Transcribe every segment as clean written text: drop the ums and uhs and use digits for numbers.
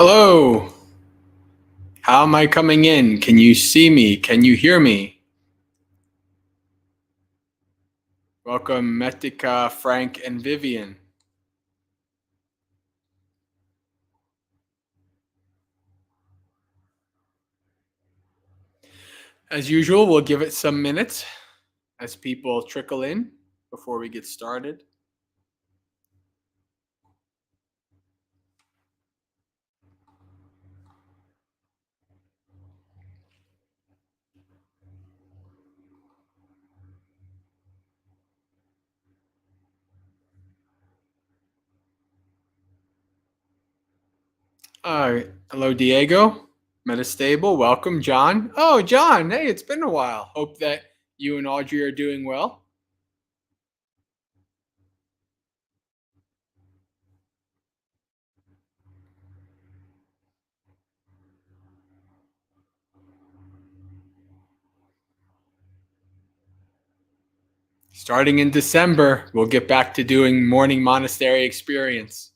Hello. How am I coming in? Can you see me? Can you hear me? Welcome, Metika, Frank, and Vivian. As usual, we'll give it some minutes as people trickle in before we get started. Hello, Diego. Metastable, welcome, John. Oh, John, hey, it's been a while. Hope that you and Audrey are doing well. Starting in December, we'll get back to doing morning monastery experience.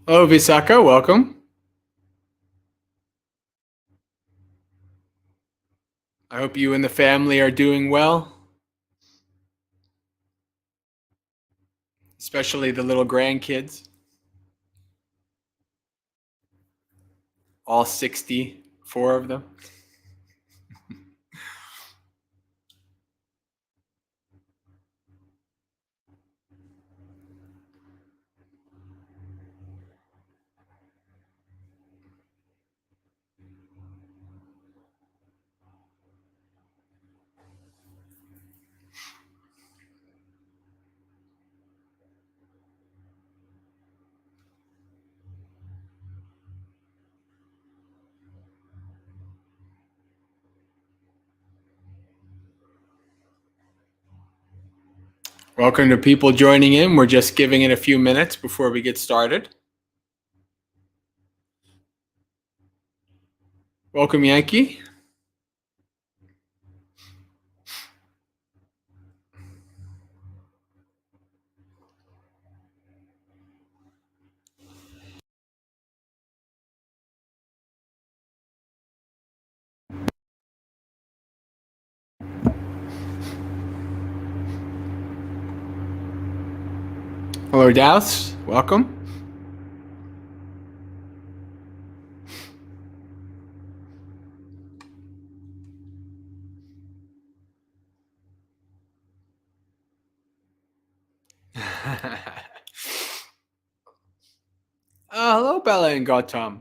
Hello, Visaka, welcome. I hope you and the family are doing well, especially the little grandkids. All 64 of them. Welcome to people joining in. We're just giving it a few minutes before we get started. Welcome, Yankee. Hello, Dallas. Welcome. Hello, Bella and Gautam.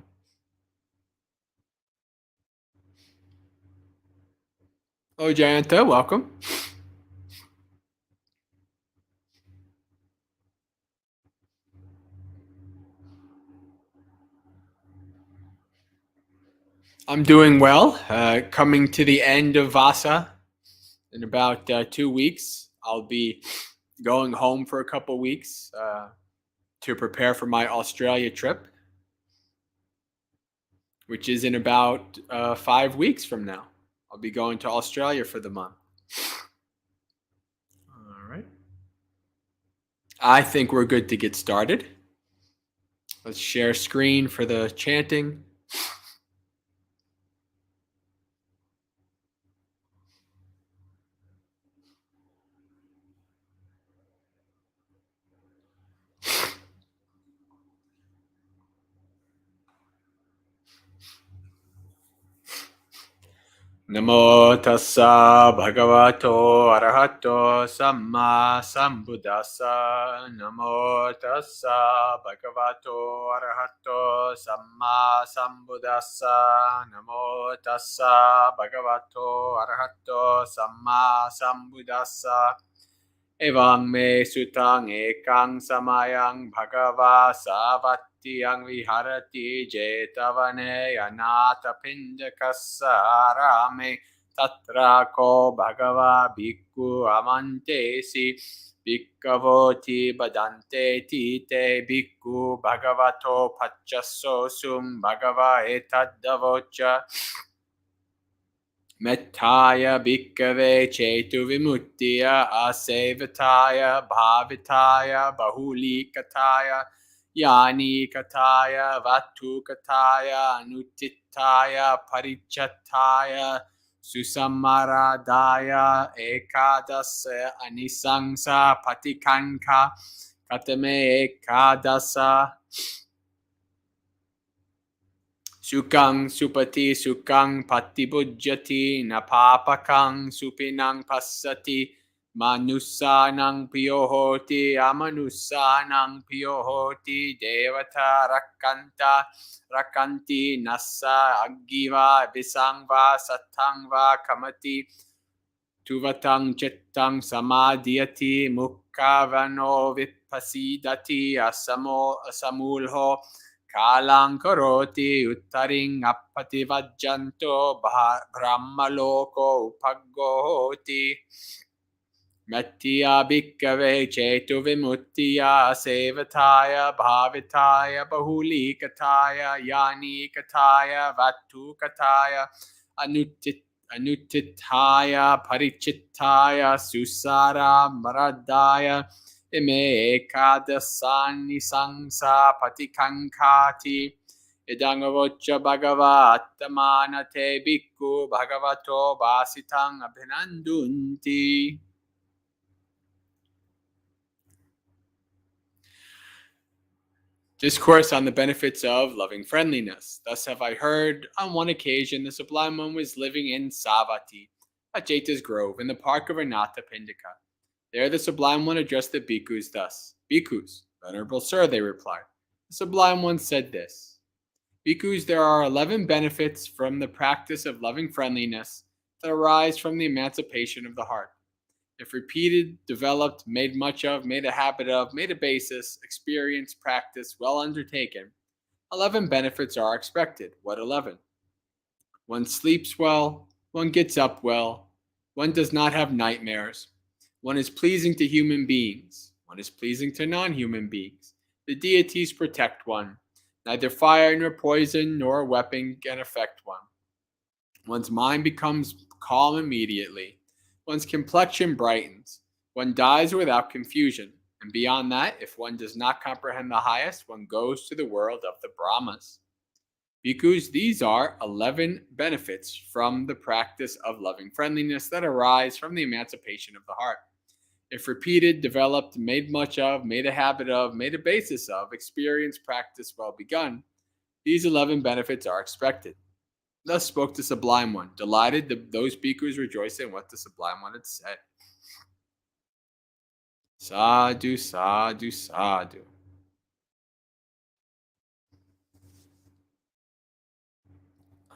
Hello, Jayanta. Welcome. I'm doing well. Coming to the end of Vasa in about 2 weeks. I'll be going home for a couple weeks to prepare for my Australia trip, which is in about 5 weeks from now. I'll be going to Australia for the month. All right. I think we're good to get started. Let's share screen for the chanting. Namo tassa bhagavato arahato samma sambuddhassa. Namo tassa bhagavato arahato samma sambuddhassa. Namo tassa bhagavato arahato samma sambuddhassa. Evang me sutang ekang samayang bhagava savattiyang viharati jetavane anata pindakasarame tatra ko bhagava bhikkhu amantesi bhikkhavoti badante tite bhikkhu bhagavato pachasso sum bhagava etadavocha Mettaya bhikkhave chetu vimuttiya asevataya bhavitaya bahulikataya yani kataya vatukataya anuttitaya parichataya susamaradaya ekadasa anisangsa patikanka katame ekadasa Sukang supati sukang patibujjati napapakang supinang passati manusanang piyohoti amanusanang piyohoti devata rakanti nassa aggiva visangva sattangva kamati tuvatang chittang samadhyati mukkavano vipasidati asamulho Kalang karoti uttaring appati vajjanto brahmaloko upaggohoti Mattiya bhikkave chetu vimuttiya sevataya bhavitaya bahulikataya yani kataya vatukataya anuttitaya parichittaya susara maradaya ime ekadasani sangsa patikankati idangavocha bhagava attamanate bhikkhu bhagavato vasitang abhinandunti. Discourse on the benefits of loving friendliness. Thus have I heard, on one occasion the Sublime One was living in Savatthi, Ajeta's grove, in the park of Anatha Pindika. There the Sublime One addressed the bhikkhus thus. Bhikkhus, Venerable Sir, they replied. The Sublime One said this. Bhikkhus, there are 11 benefits from the practice of loving friendliness that arise from the emancipation of the heart. If repeated, developed, made much of, made a habit of, made a basis, experience, practice, well undertaken, 11 benefits are expected. What 11? One sleeps well, one gets up well, one does not have nightmares, one is pleasing to human beings, one is pleasing to non-human beings. The deities protect one. Neither fire nor poison nor weapon can affect one. One's mind becomes calm immediately. One's complexion brightens. One dies without confusion. And beyond that, if one does not comprehend the highest, one goes to the world of the Brahmas. Bhikkhus, these are 11 benefits from the practice of loving friendliness that arise from the emancipation of the heart. If repeated, developed, made much of, made a habit of, made a basis of, experience, practice well begun, these 11 benefits are expected. Thus spoke the Sublime One, delighted those bhikkhus rejoiced in what the Sublime One had said. Sadhu, sadhu, sadhu.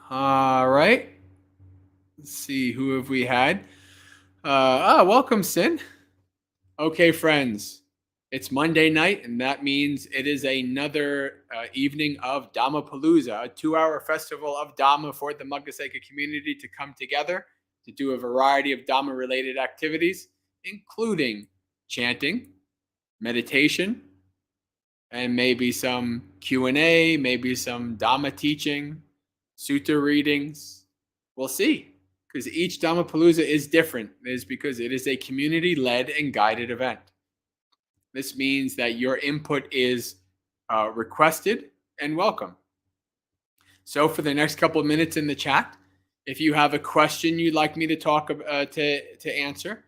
All right. Let's see, who have we had? Welcome, Sin. Okay, friends. It's Monday night, and that means it is another evening of Dhammapalooza, a 2-hour festival of Dhamma for the Maggasekha community to come together to do a variety of Dhamma-related activities, including chanting, meditation, and maybe some Q&A, maybe some Dhamma teaching, sutta readings. We'll see, because each Dhammapalooza is different. It is because it is a community-led and guided event. This means that your input is requested and welcome. So for the next couple of minutes in the chat, if you have a question you'd like me to talk to answer,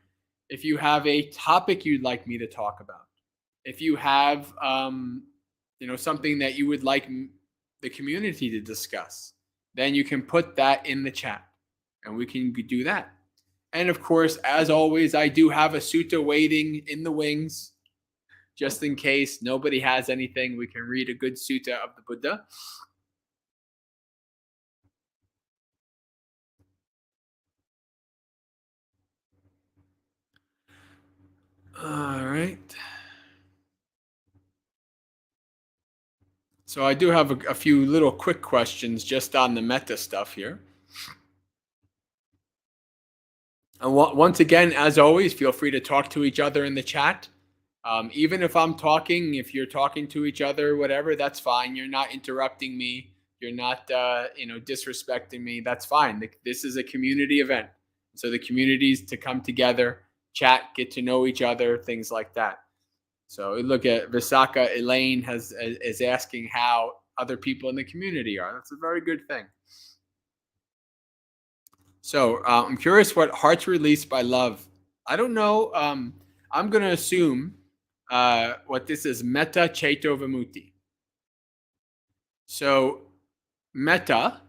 if you have a topic you'd like me to talk about, if you have something that you would like the community to discuss, then you can put that in the chat, and we can do that. And of course, as always, I do have a sutta waiting in the wings. Just in case nobody has anything, we can read a good sutta of the Buddha. All right. So I do have a few little quick questions just on the metta stuff here. And once again, as always, feel free to talk to each other in the chat. Even if I'm talking, if you're talking to each other, whatever, that's fine. You're not interrupting me. You're not, disrespecting me. That's fine. This is a community event. So the communities to come together, chat, get to know each other, things like that. So look at Visaka Elaine is asking how other people in the community are. That's a very good thing. So I'm curious what hearts released by love. I don't know. I'm going to assume what this is, metta ceto vimutti. So metta,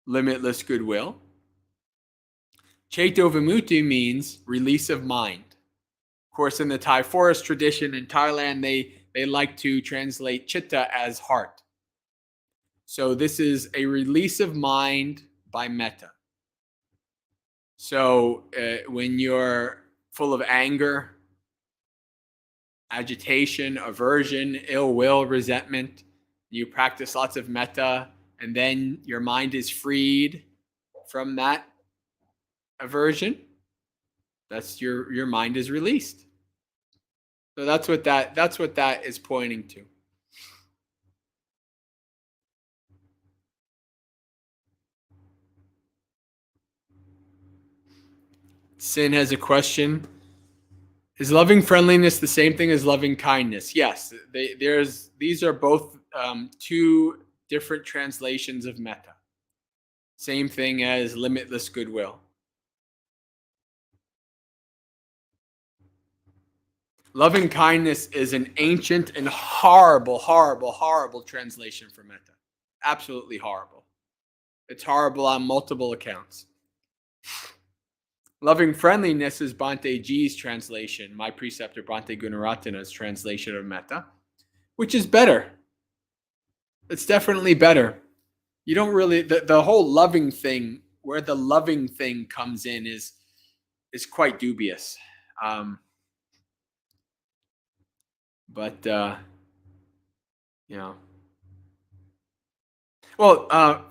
limitless goodwill. Ceto vimutti means release of mind. Of course, in the Thai forest tradition in Thailand, they like to translate chitta as heart. So this is a release of mind by metta. So when you're full of anger, agitation, aversion, ill will, resentment, you practice lots of metta, and then your mind is freed from that aversion. That's your mind is released. So that's what that is pointing to. Sin has a question. Is loving friendliness the same thing as loving kindness? Yes. These are both two different translations of metta. Same thing as limitless goodwill. Loving kindness is an ancient and horrible, horrible, horrible translation for metta. Absolutely horrible. It's horrible on multiple accounts. Loving friendliness is Bhante G's translation, my preceptor Bhante Gunaratana's translation of metta, which is better. It's definitely better. You don't really, the whole loving thing, where the loving thing comes in is quite dubious. But well,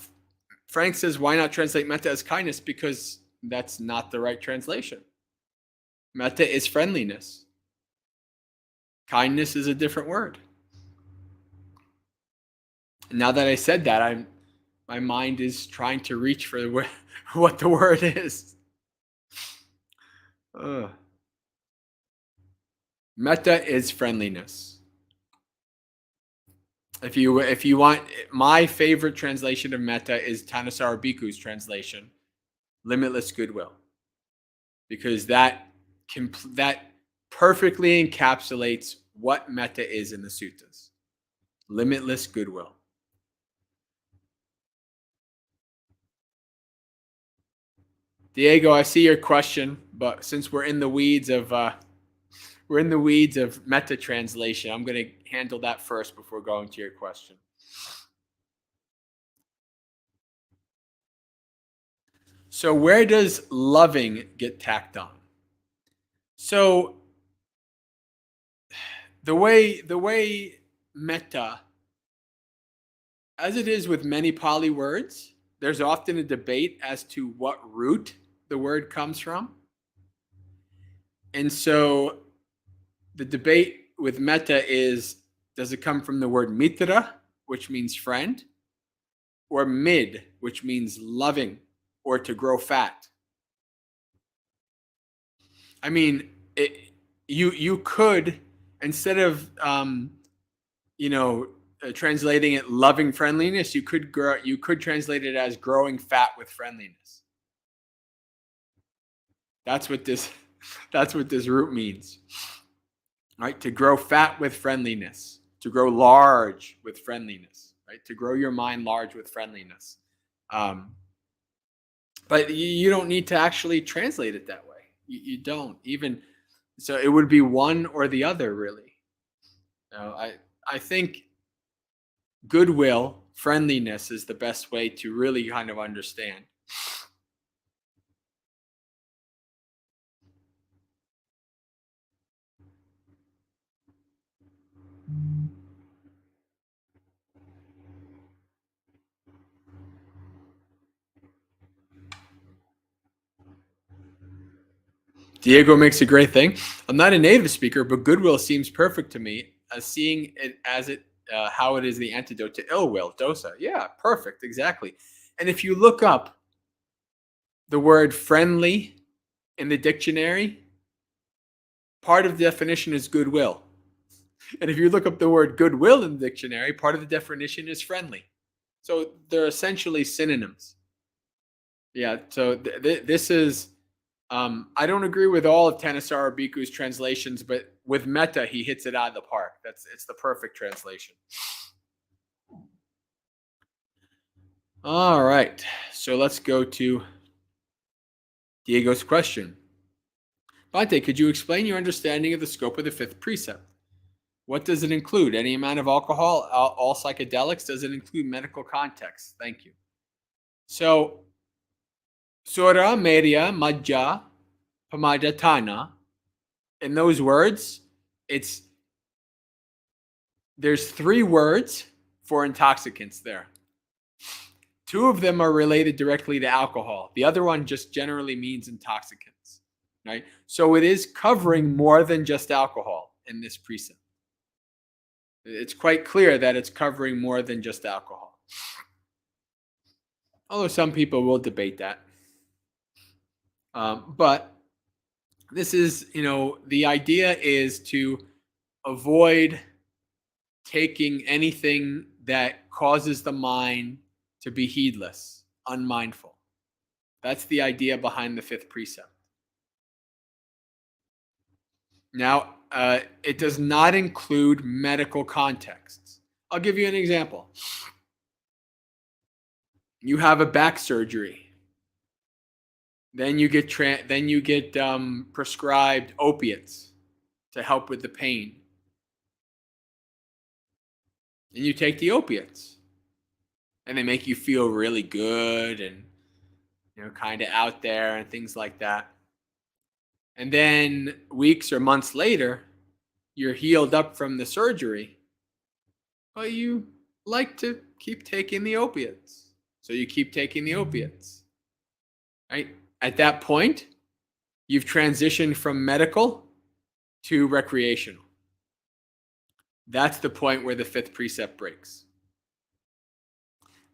Frank says, why not translate metta as kindness? Because that's not the right translation. Metta is friendliness. Kindness is a different word. Now that I said that, my mind is trying to reach for what the word is. Metta is friendliness. If you want, my favorite translation of metta is Thanissaro Bhikkhu's translation, limitless goodwill, because that perfectly encapsulates what metta is in the suttas. Limitless goodwill. Diego, I see your question, but since we're in the weeds of metta translation, I'm going to handle that first before going to your question. So where does loving get tacked on? So the way metta, as it is with many Pali words, there's often a debate as to what root the word comes from. And so the debate with metta is, does it come from the word mitra, which means friend, or mid, which means loving or to grow fat? I mean, you could, instead of translating it loving friendliness, you could translate it as growing fat with friendliness. That's what this root means. Right? To grow fat with friendliness, to grow large with friendliness, right? To grow your mind large with friendliness. But you don't need to actually translate it that way. You don't even. So it would be one or the other, really. I think goodwill, friendliness is the best way to really kind of understand. Diego makes a great thing. I'm not a native speaker, but goodwill seems perfect to me, as seeing it as how it is the antidote to ill will, dosa. Yeah, perfect, exactly. And if you look up the word friendly in the dictionary, part of the definition is goodwill. And if you look up the word goodwill in the dictionary, part of the definition is friendly. So they're essentially synonyms. Yeah, so this is, I don't agree with all of Thanissaro Bhikkhu's translations, but with metta, he hits it out of the park. It's the perfect translation. All right, so let's go to Diego's question. Bhante, could you explain your understanding of the scope of the fifth precept? What does it include? Any amount of alcohol, all psychedelics? Does it include medical context? Thank you. So, Sura, Merya, Majja, Pamadatana, in those words, there's 3 words for intoxicants there. 2 of them are related directly to alcohol. The other one just generally means intoxicants, right? So it is covering more than just alcohol in this precept. It's quite clear that it's covering more than just alcohol. Although some people will debate that. But this is, the idea is to avoid taking anything that causes the mind to be heedless, unmindful. That's the idea behind the fifth precept. Now, it does not include medical contexts. I'll give you an example. You have a back surgery. Then you get prescribed opiates to help with the pain. And you take the opiates. And they make you feel really good and kind of out there and things like that. And then weeks or months later, you're healed up from the surgery, but you like to keep taking the opiates. So you keep taking the opiates, right? At that point, you've transitioned from medical to recreational. That's the point where the fifth precept breaks.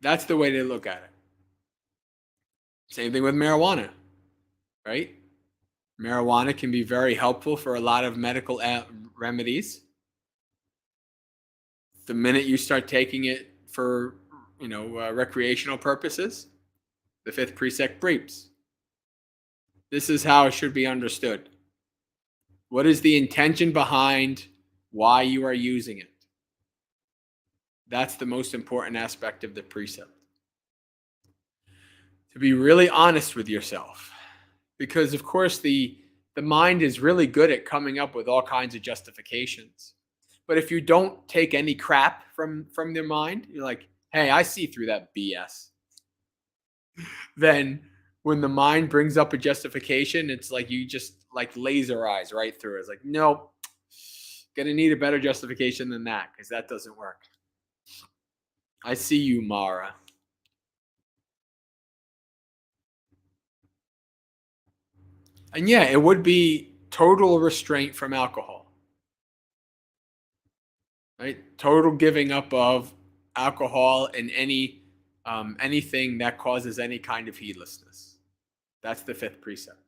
That's the way to look at it. Same thing with marijuana, right? Marijuana can be very helpful for a lot of medical remedies. The minute you start taking it for, recreational purposes, the fifth precept breaks. This is how it should be understood. What is the intention behind why you are using it? That's the most important aspect of the precept. To be really honest with yourself. Because, of course, the mind is really good at coming up with all kinds of justifications. But if you don't take any crap from their mind, you're like, hey, I see through that BS. Then when the mind brings up a justification, it's like you just laser eyes right through it. It's like, nope, gonna need a better justification than that, because that doesn't work. I see you, Mara. And yeah, it would be total restraint from alcohol. Right? Total giving up of alcohol and anything that causes any kind of heedlessness. That's the fifth precept.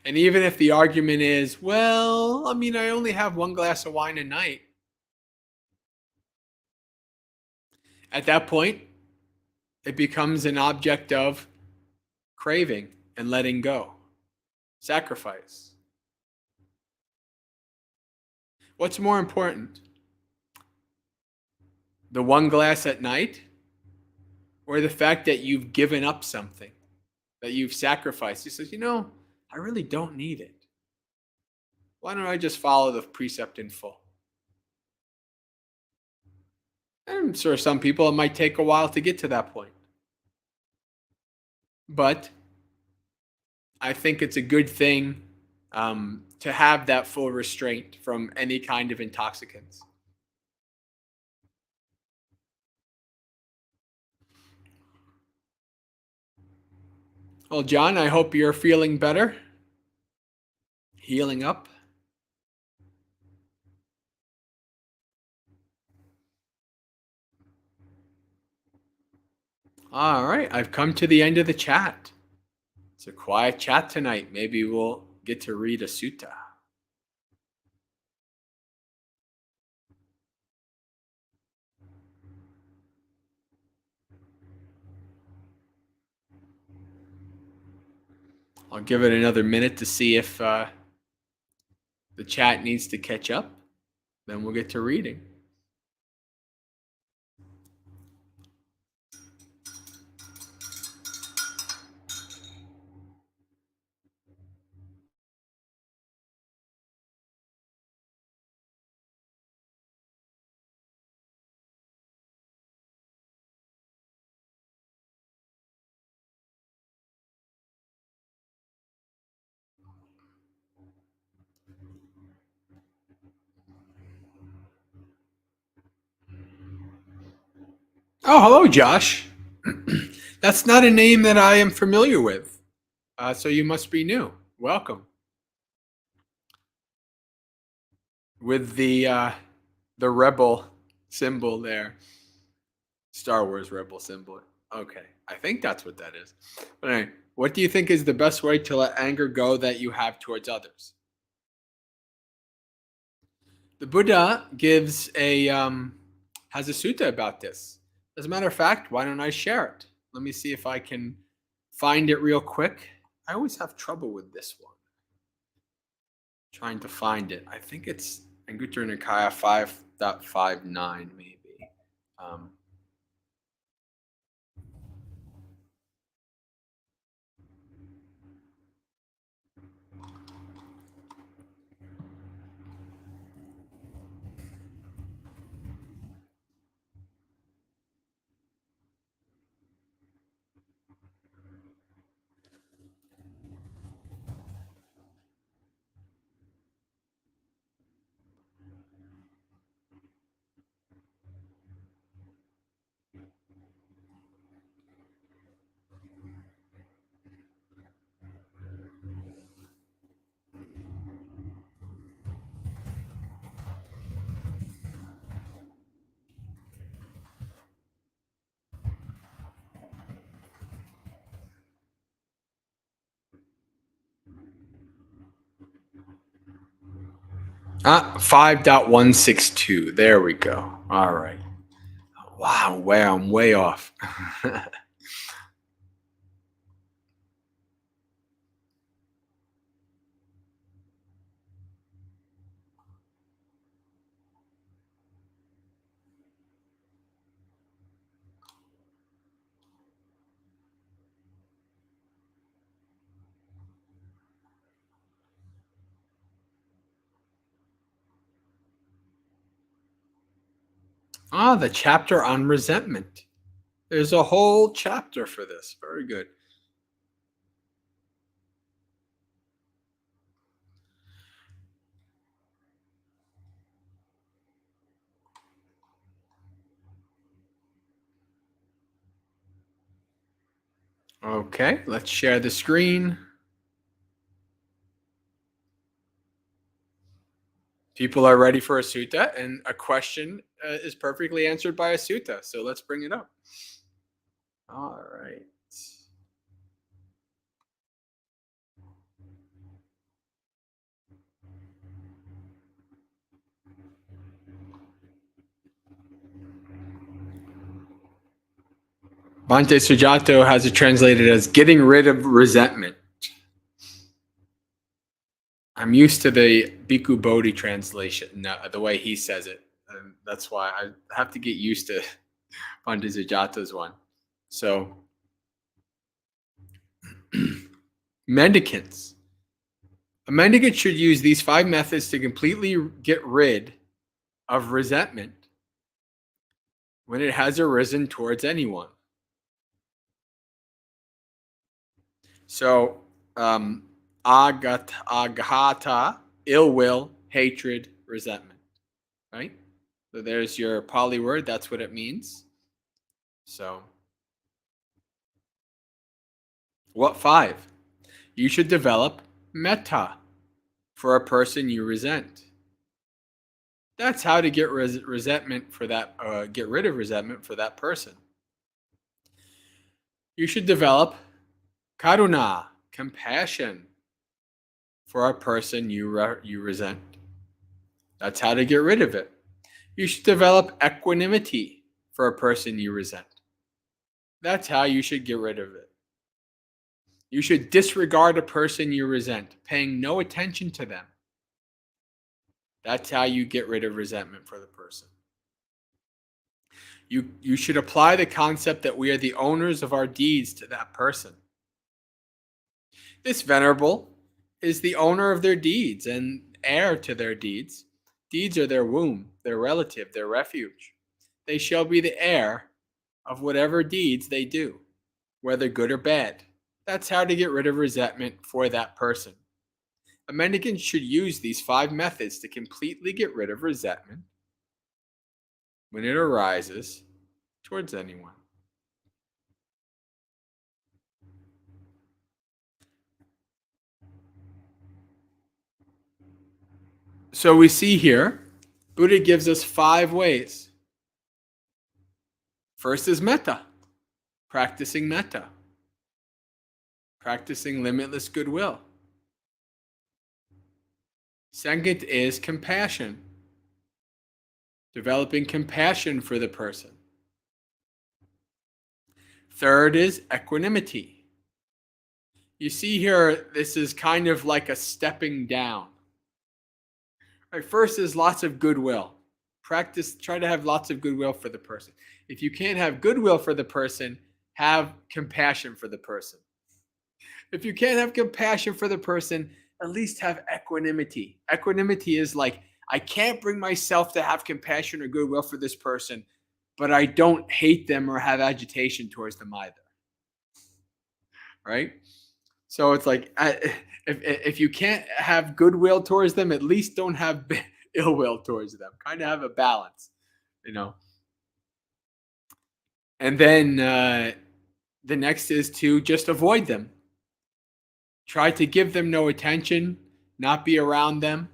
And even if the argument is, well, I only have 1 glass of wine a night. At that point, it becomes an object of craving and letting go. Sacrifice. What's more important? The 1 glass at night, or the fact that you've given up something, that you've sacrificed? He says, I really don't need it. Why don't I just follow the precept in full? I'm sure some people, it might take a while to get to that point. But I think it's a good thing to have that full restraint from any kind of intoxicants. Well, John, I hope you're feeling better, healing up. All right, I've come to the end of the chat. It's a quiet chat tonight. Maybe we'll get to read a sutta. I'll give it another minute to see if the chat needs to catch up. Then we'll get to reading. Oh, hello, Josh. That's not a name that I am familiar with. So you must be new. Welcome. With the rebel symbol there. Star Wars rebel symbol. Okay. I think that's what that is. But anyway, what do you think is the best way to let anger go that you have towards others? The Buddha gives has a sutta about this. As a matter of fact, why don't I share it? Let me see if I can find it real quick. I always have trouble with this one. Trying to find it. I think it's Anguttara Nikaya 5.59 maybe. Um, 5.162. There we go. All right. Wow, I'm way off. The chapter on resentment. There's a whole chapter for this. Very good. Okay, let's share the screen. People are ready for a sutta, and a question is perfectly answered by a sutta. So let's bring it up. All right. Bhante Sujato has it translated as getting rid of resentment. I'm used to the Bhikkhu Bodhi translation, the way he says it. And that's why I have to get used to Bhante Sujato's one. So, mendicants. A mendicant should use these 5 methods to completely get rid of resentment when it has arisen towards anyone. So, aghata, ill will, hatred, resentment, right? So there's your Pali word. That's what it means. So What 5? You should develop metta for a person you resent. That's how to get resentment for that. Get rid of resentment for that person. You should develop karuna, compassion, for a person you resent. That's how to get rid of it. You should develop equanimity for a person you resent. That's how you should get rid of it. You should disregard a person you resent, paying no attention to them. That's how you get rid of resentment for the person. You should apply the concept that we are the owners of our deeds to that person. This venerable is the owner of their deeds and heir to their deeds. Deeds are their womb, their relative, their refuge. They shall be the heir of whatever deeds they do, whether good or bad. That's how to get rid of resentment for that person. A mendicant should use these 5 methods to completely get rid of resentment when it arises towards anyone. So we see here, Buddha gives us 5 ways. First is metta, practicing metta, practicing limitless goodwill. Second is compassion, developing compassion for the person. Third is equanimity. You see here, this is kind of like a stepping down. Right, first is lots of goodwill. Try to have lots of goodwill for the person. If you can't have goodwill for the person, have compassion for the person. If you can't have compassion for the person, at least have equanimity. Equanimity is like, I can't bring myself to have compassion or goodwill for this person, but I don't hate them or have agitation towards them either. Right? So it's like, if you can't have goodwill towards them, at least don't have ill will towards them. Kind of have a balance, And then the next is to just avoid them. Try to give them no attention, not be around them.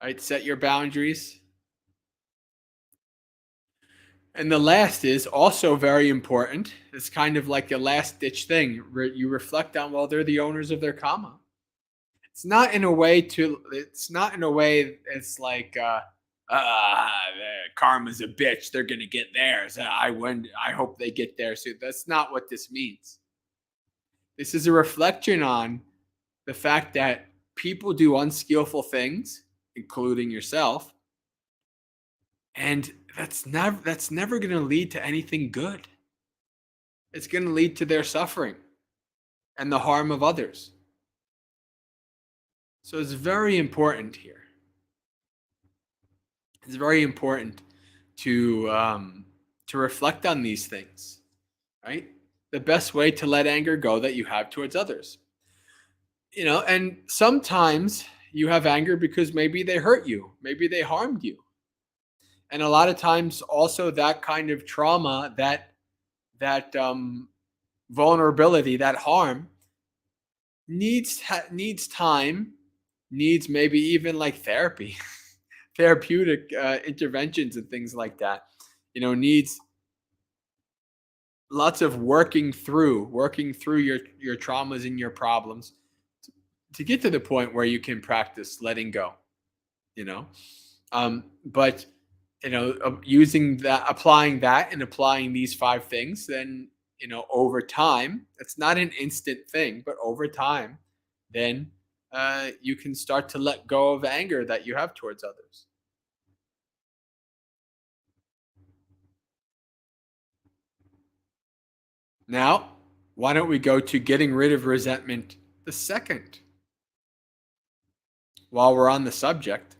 Right? Set your boundaries. And the last is also very important. It's kind of like a last ditch thing. You reflect on, well, they're the owners of their karma. It's not in a way it's like karma's a bitch, they're gonna get theirs. I hope they get theirs. So that's not what this means. This is a reflection on the fact that people do unskillful things, including yourself, and that's never going to lead to anything good. It's going to lead to their suffering and the harm of others. So it's very important here. It's very important to reflect on these things, right? The best way to let anger go that you have towards others. And sometimes you have anger because maybe they hurt you, maybe they harmed you. And a lot of times also that kind of trauma, that vulnerability, that harm needs time, needs maybe even like therapy, therapeutic interventions and things like that. Needs lots of working through your traumas and your problems to get to the point where you can practice letting go. But applying that and applying these 5 things, then over time, it's not an instant thing, but over time, then you can start to let go of anger that you have towards others. Now, why don't we go to getting rid of resentment the second? While we're on the subject,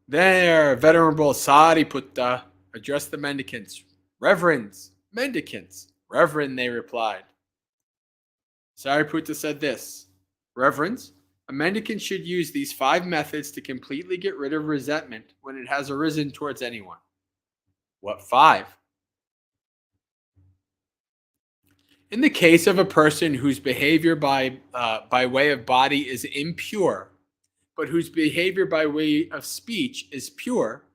there, Venerable Sariputta addressed the mendicants. Reverends, mendicants, Reverend, they replied. Sariputta said this, Reverends, a mendicant should use these 5 methods to completely get rid of resentment when it has arisen towards anyone. What 5? In the case of a person whose behavior by way of body is impure, but whose behavior by way of speech is pure,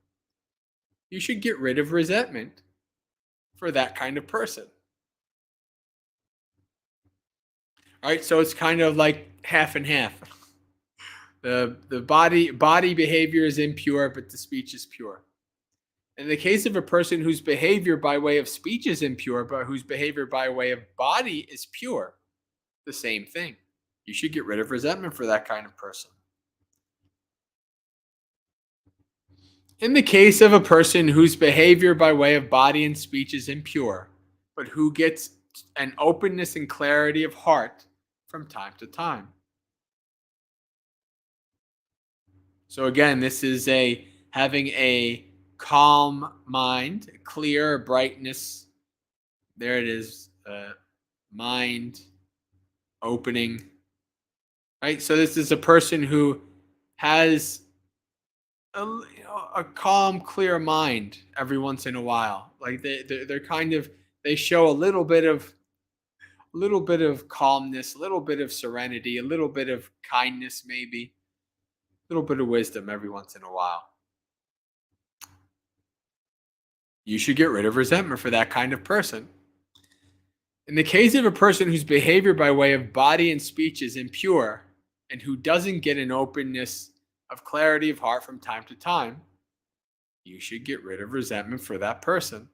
you should get rid of resentment for that kind of person. All right, so it's kind of like half and half. The body behavior is impure, but the speech is pure. In the case of a person whose behavior by way of speech is impure, but whose behavior by way of body is pure, the same thing. You should get rid of resentment for that kind of person. In the case of a person whose behavior by way of body and speech is impure, but who gets an openness and clarity of heart from time to time. So again, this is having a calm mind, clear brightness. There it is, mind opening. Right? So this is a person who has a calm, clear mind every once in a while. Like they're kind of, they show a little bit of calmness, a little bit of serenity, a little bit of kindness, maybe a little bit of wisdom every once in a while. You should get rid of resentment for that kind of person. In the case of a person whose behavior by way of body and speech is impure and who doesn't get an openness of clarity of heart from time to time, you should get rid of resentment for that person.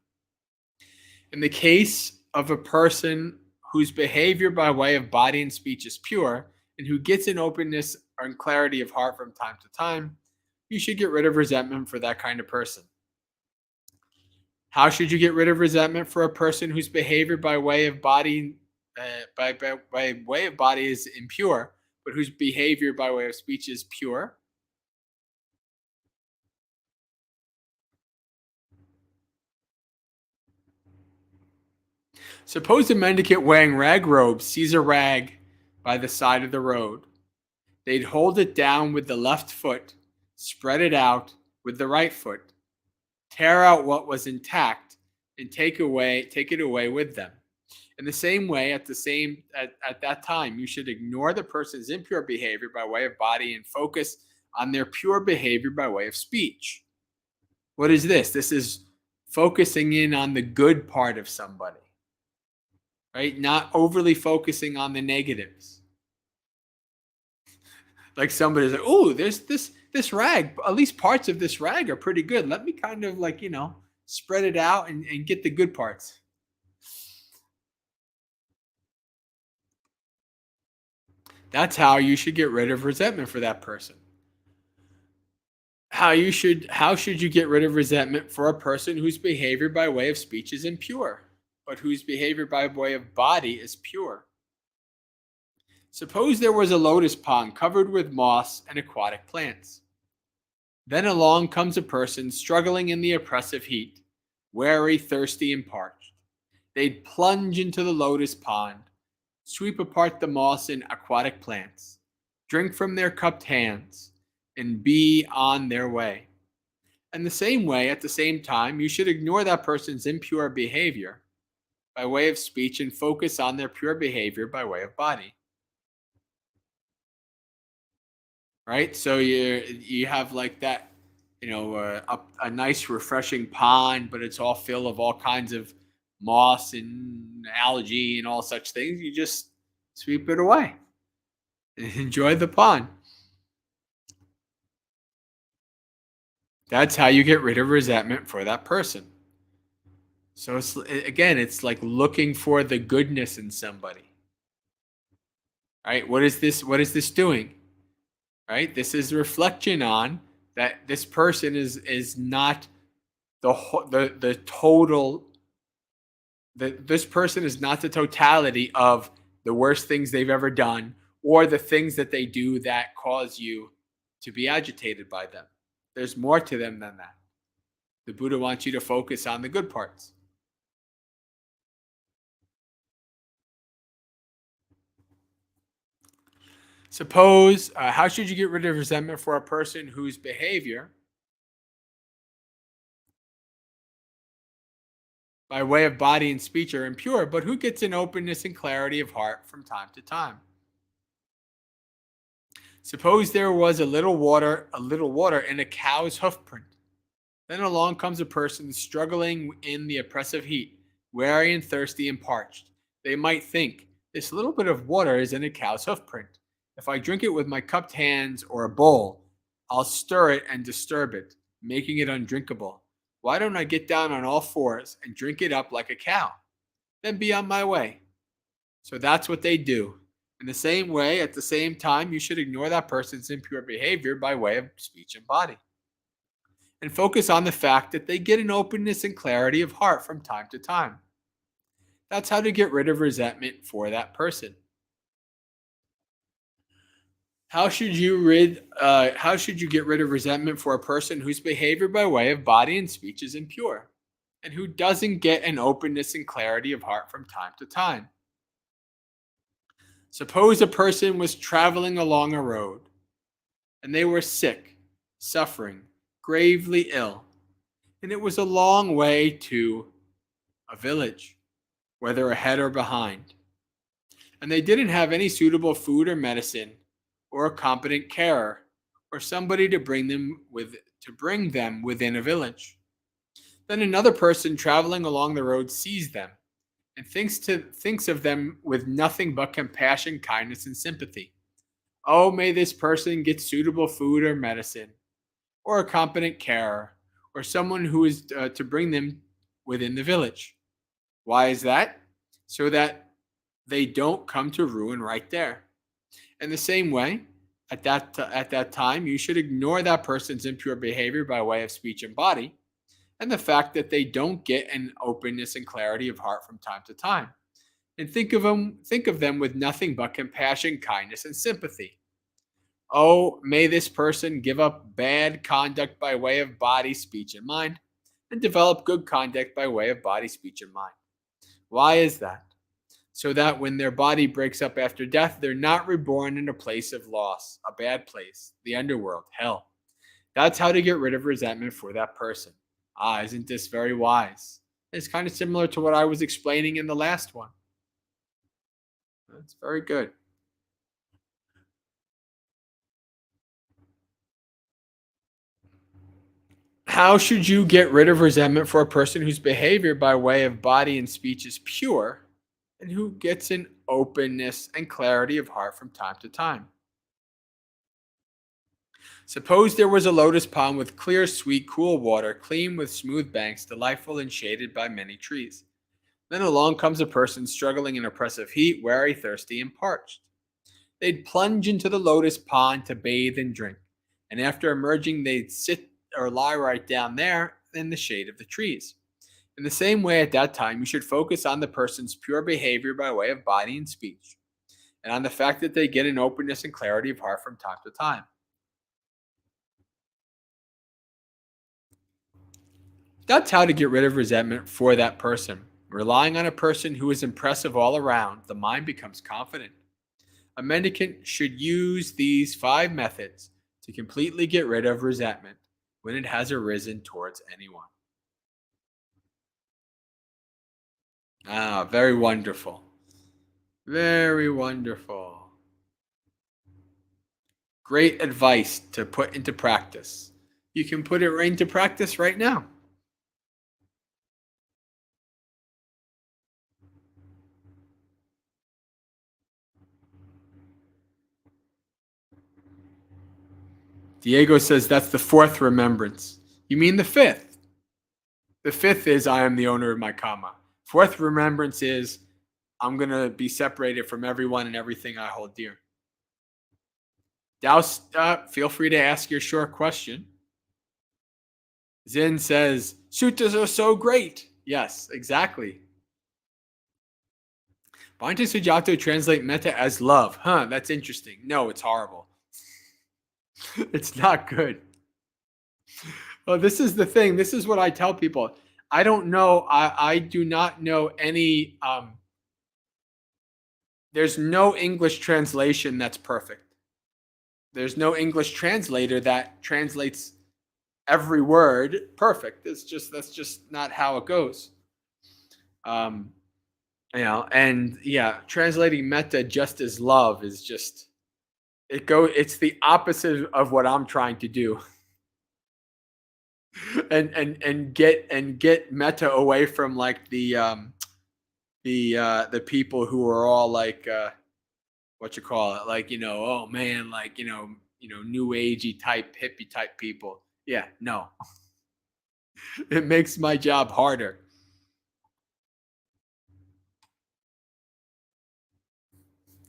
In the case of a person whose behavior by way of body and speech is pure and who gets an openness and clarity of heart from time to time, you should get rid of resentment for that kind of person. How should you get rid of resentment for a person whose behavior by way of body by way of body is impure, but whose behavior by way of speech is pure? Suppose a mendicant wearing rag robes sees a rag by the side of the road. They'd hold it down with the left foot, spread it out with the right foot, tear out what was intact, and take it away with them. In the same way, at that time, you should ignore the person's impure behavior by way of body and focus on their pure behavior by way of speech. What is this? This is focusing in on the good part of somebody, right? Not overly focusing on the negatives. Like somebody's like, oh, there's this rag. At least parts of this rag are pretty good. Let me kind of spread it out and get the good parts. That's how you should get rid of resentment for that person. How should you get rid of resentment for a person whose behavior by way of speech is impure, but whose behavior by way of body is pure? Suppose there was a lotus pond covered with moss and aquatic plants. Then along comes a person struggling in the oppressive heat, weary, thirsty, and parched. They'd plunge into the lotus pond, sweep apart the moss and aquatic plants, drink from their cupped hands, and be on their way. In the same way, at the same time, you should ignore that person's impure behavior by way of speech and focus on their pure behavior by way of body. Right? So you have like that, a nice refreshing pond, but it's all full of all kinds of moss and algae and all such things. You just sweep it away and enjoy the pond. That's how you get rid of resentment for that person. So it's like looking for the goodness in somebody. Right? What is this doing? Right? This is reflection on that this person is not the total. This person is not the totality of the worst things they've ever done or the things that they do that cause you to be agitated by them. There's more to them than that. The Buddha wants you to focus on the good parts. Suppose, how should you get rid of resentment for a person whose behavior by way of body and speech are impure, but who gets an openness and clarity of heart from time to time. Suppose there was a little water in a cow's hoof print. Then along comes a person struggling in the oppressive heat, weary and thirsty and parched. They might think, this little bit of water is in a cow's hoof print. If I drink it with my cupped hands or a bowl, I'll stir it and disturb it, making it undrinkable. Why don't I get down on all fours and drink it up like a cow? Then be on my way. So that's what they do. In the same way, at the same time, you should ignore that person's impure behavior by way of speech and body, and focus on the fact that they get an openness and clarity of heart from time to time. That's how to get rid of resentment for that person. How should you get rid of resentment for a person whose behavior by way of body and speech is impure, and who doesn't get an openness and clarity of heart from time to time? Suppose a person was traveling along a road, and they were sick, suffering, gravely ill, and it was a long way to a village, whether ahead or behind, and they didn't have any suitable food or medicine, or a competent carer, or somebody to bring them within a village. Then another person traveling along the road sees them and thinks of them with nothing but compassion, kindness, and sympathy. Oh, may this person get suitable food or medicine, or a competent carer, or someone who is to bring them within the village. Why is that? So that they don't come to ruin right there. In the same way, at that time, you should ignore that person's impure behavior by way of speech and body, and the fact that they don't get an openness and clarity of heart from time to time, and think of them with nothing but compassion, kindness, and sympathy. Oh, may this person give up bad conduct by way of body, speech, and mind, and develop good conduct by way of body, speech, and mind. Why is that? So that when their body breaks up after death, they're not reborn in a place of loss, a bad place, the underworld, hell. That's how to get rid of resentment for that person. Isn't this very wise? It's kind of similar to what I was explaining in the last one. That's very good. How should you get rid of resentment for a person whose behavior by way of body and speech is pure, and who gets an openness and clarity of heart from time to time? Suppose there was a lotus pond with clear, sweet, cool water, clean with smooth banks, delightful and shaded by many trees. Then along comes a person struggling in oppressive heat, weary, thirsty, and parched. They'd plunge into the lotus pond to bathe and drink, and after emerging, they'd sit or lie right down there in the shade of the trees. In the same way, at that time, you should focus on the person's pure behavior by way of body and speech, and on the fact that they get an openness and clarity of heart from time to time. That's how to get rid of resentment for that person. Relying on a person who is impressive all around, the mind becomes confident. A mendicant should use these 5 methods to completely get rid of resentment when it has arisen towards anyone. Very wonderful. Very wonderful. Great advice to put into practice. You can put it right into practice right now. Diego says that's the 4th remembrance. You mean the 5th? The 5th is I am the owner of my karma. 4th remembrance is I'm going to be separated from everyone and everything I hold dear. Douse, feel free to ask your short question. Zin says, suttas are so great. Yes, exactly. Bhante Sujato translate metta as love. That's interesting. No, it's horrible. It's not good. Well, this is the thing. This is what I tell people. I don't know. I do not know any. There's no English translation that's perfect. There's no English translator that translates every word perfect. That's just not how it goes. Um, and yeah, translating metta just as love is just it's the opposite of what I'm trying to do. And get metta away from like the people who are all like what you call it, like, oh man, like, new agey type hippie type people. Yeah, no. It makes my job harder.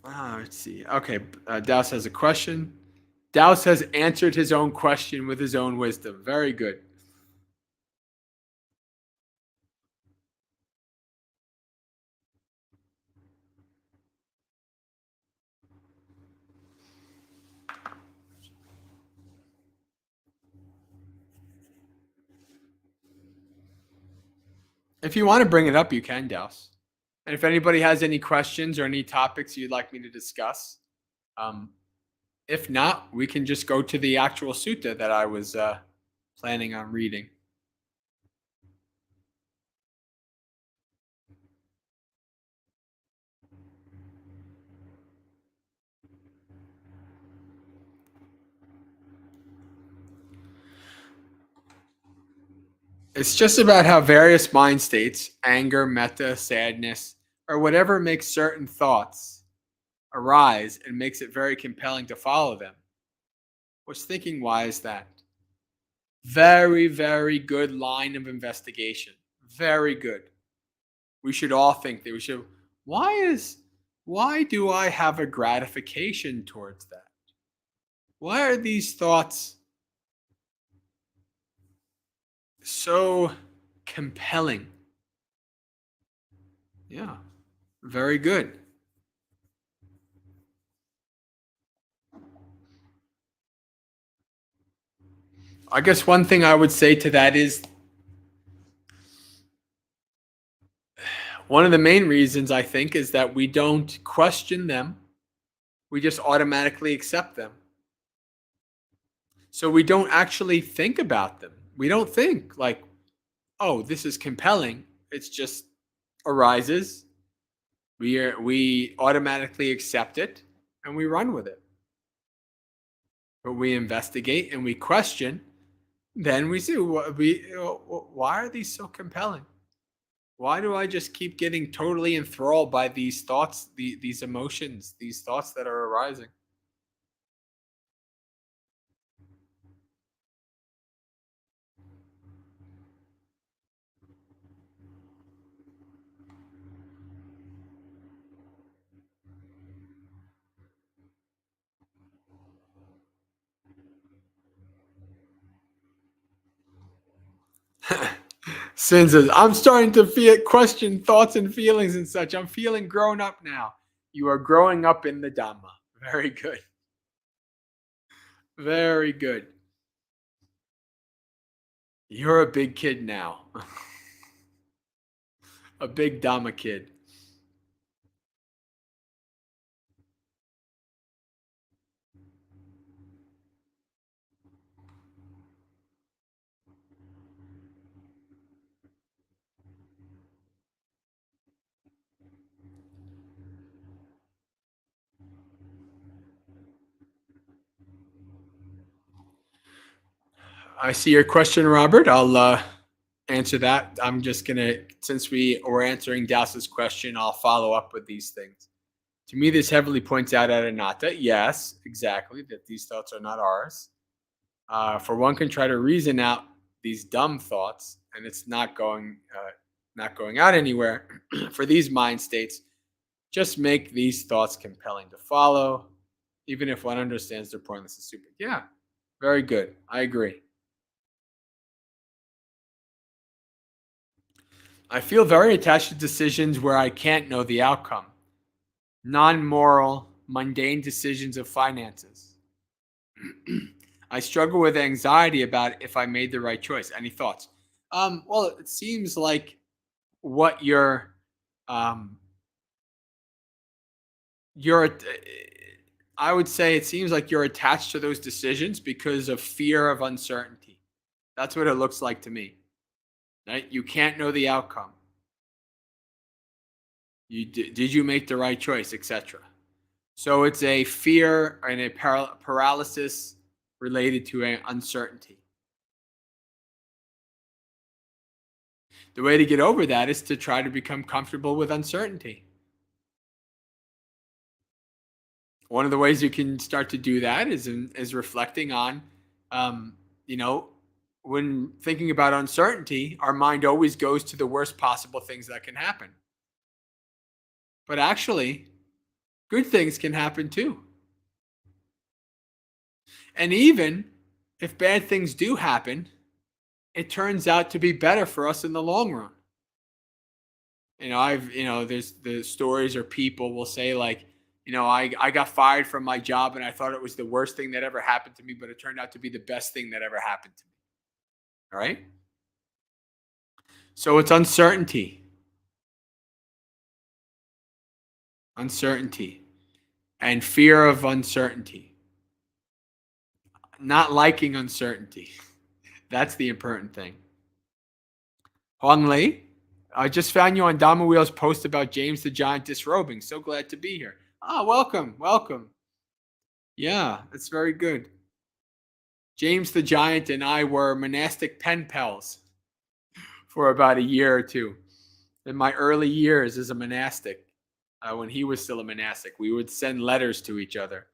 Let's see. Okay, Douse has a question. Douse has answered his own question with his own wisdom. Very good. If you want to bring it up, you can, Douse. And if anybody has any questions or any topics you'd like me to discuss, um, if not, we can just go to the actual sutta that I was planning on reading. It's just about how various mind states, anger, metta, sadness, or whatever makes certain thoughts arise and makes it very compelling to follow them. Was thinking, why is that? Very, very good line of investigation. Very good. We should all think that we should. Why do I have a gratification towards that? Why are these thoughts so compelling? Yeah, very good. I guess one thing I would say to that is one of the main reasons I think is that we don't question them. We just automatically accept them. So we don't actually think about them. We don't think like, oh, this is compelling. It's just arises. We automatically accept it and we run with it. But we investigate and we question. Then we see why are these so compelling? Why do I just keep getting totally enthralled by these thoughts, these emotions, these thoughts that are arising? Sin says, I'm starting to question thoughts and feelings and such. I'm feeling grown up now. You are growing up in the Dhamma. Very good. Very good. You're a big kid now. A big Dhamma kid. I see your question, Robert. I'll answer that. I'm just going to, since we were answering Das's question, I'll follow up with these things. To me, this heavily points out at anatta. Yes, exactly, that these thoughts are not ours. For one can try to reason out these dumb thoughts, and it's not going out anywhere. For these mind states, just make these thoughts compelling to follow, even if one understands they're pointless and stupid. Yeah, very good. I agree. I feel very attached to decisions where I can't know the outcome. Non-moral, mundane decisions of finances. I struggle with anxiety about if I made the right choice. Any thoughts? Well, it seems like what um, you're. I would say it seems like you're attached to those decisions because of fear of uncertainty. That's what it looks like to me. Right? You can't know the outcome. Did you make the right choice, etc. So it's a fear and a paralysis related to an uncertainty. The way to get over that is to try to become comfortable with uncertainty. One of the ways you can start to do that is reflecting on, um, you know, when thinking about uncertainty, our mind always goes to the worst possible things that can happen. But actually, good things can happen too. And even if bad things do happen, it turns out to be better for us in the long run. There's the stories or people will say like, I got fired from my job and I thought it was the worst thing that ever happened to me, but it turned out to be the best thing that ever happened to me. All right. So it's uncertainty and fear of uncertainty, not liking uncertainty. That's the important thing. Huang Li, I just found you on Dhamma Wheel's post about James the Giant disrobing. So glad to be here. Ah, welcome, welcome. Yeah, that's very good. James the Giant and I were monastic pen pals for about a year or two. In my early years as a monastic, when he was still a monastic, we would send letters to each other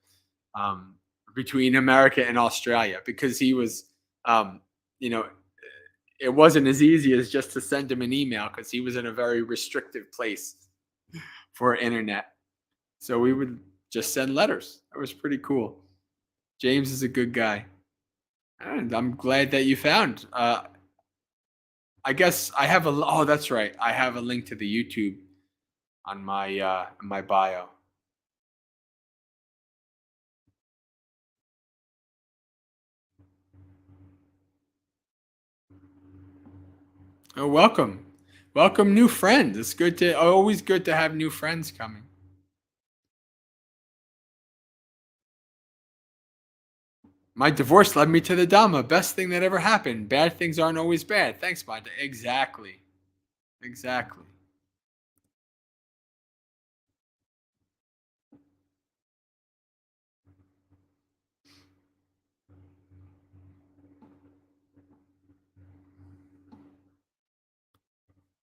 um, between America and Australia because he was, um, you know, it wasn't as easy as just to send him an email because he was in a very restrictive place for internet. So we would just send letters. That was pretty cool. James is a good guy. And I'm glad that you found. I guess I have a. Oh, that's right. I have a link to the YouTube on my bio. Oh, welcome, new friends. It's always good to have new friends coming. My divorce led me to the Dhamma. Best thing that ever happened. Bad things aren't always bad. Thanks, Banda. Exactly. Exactly.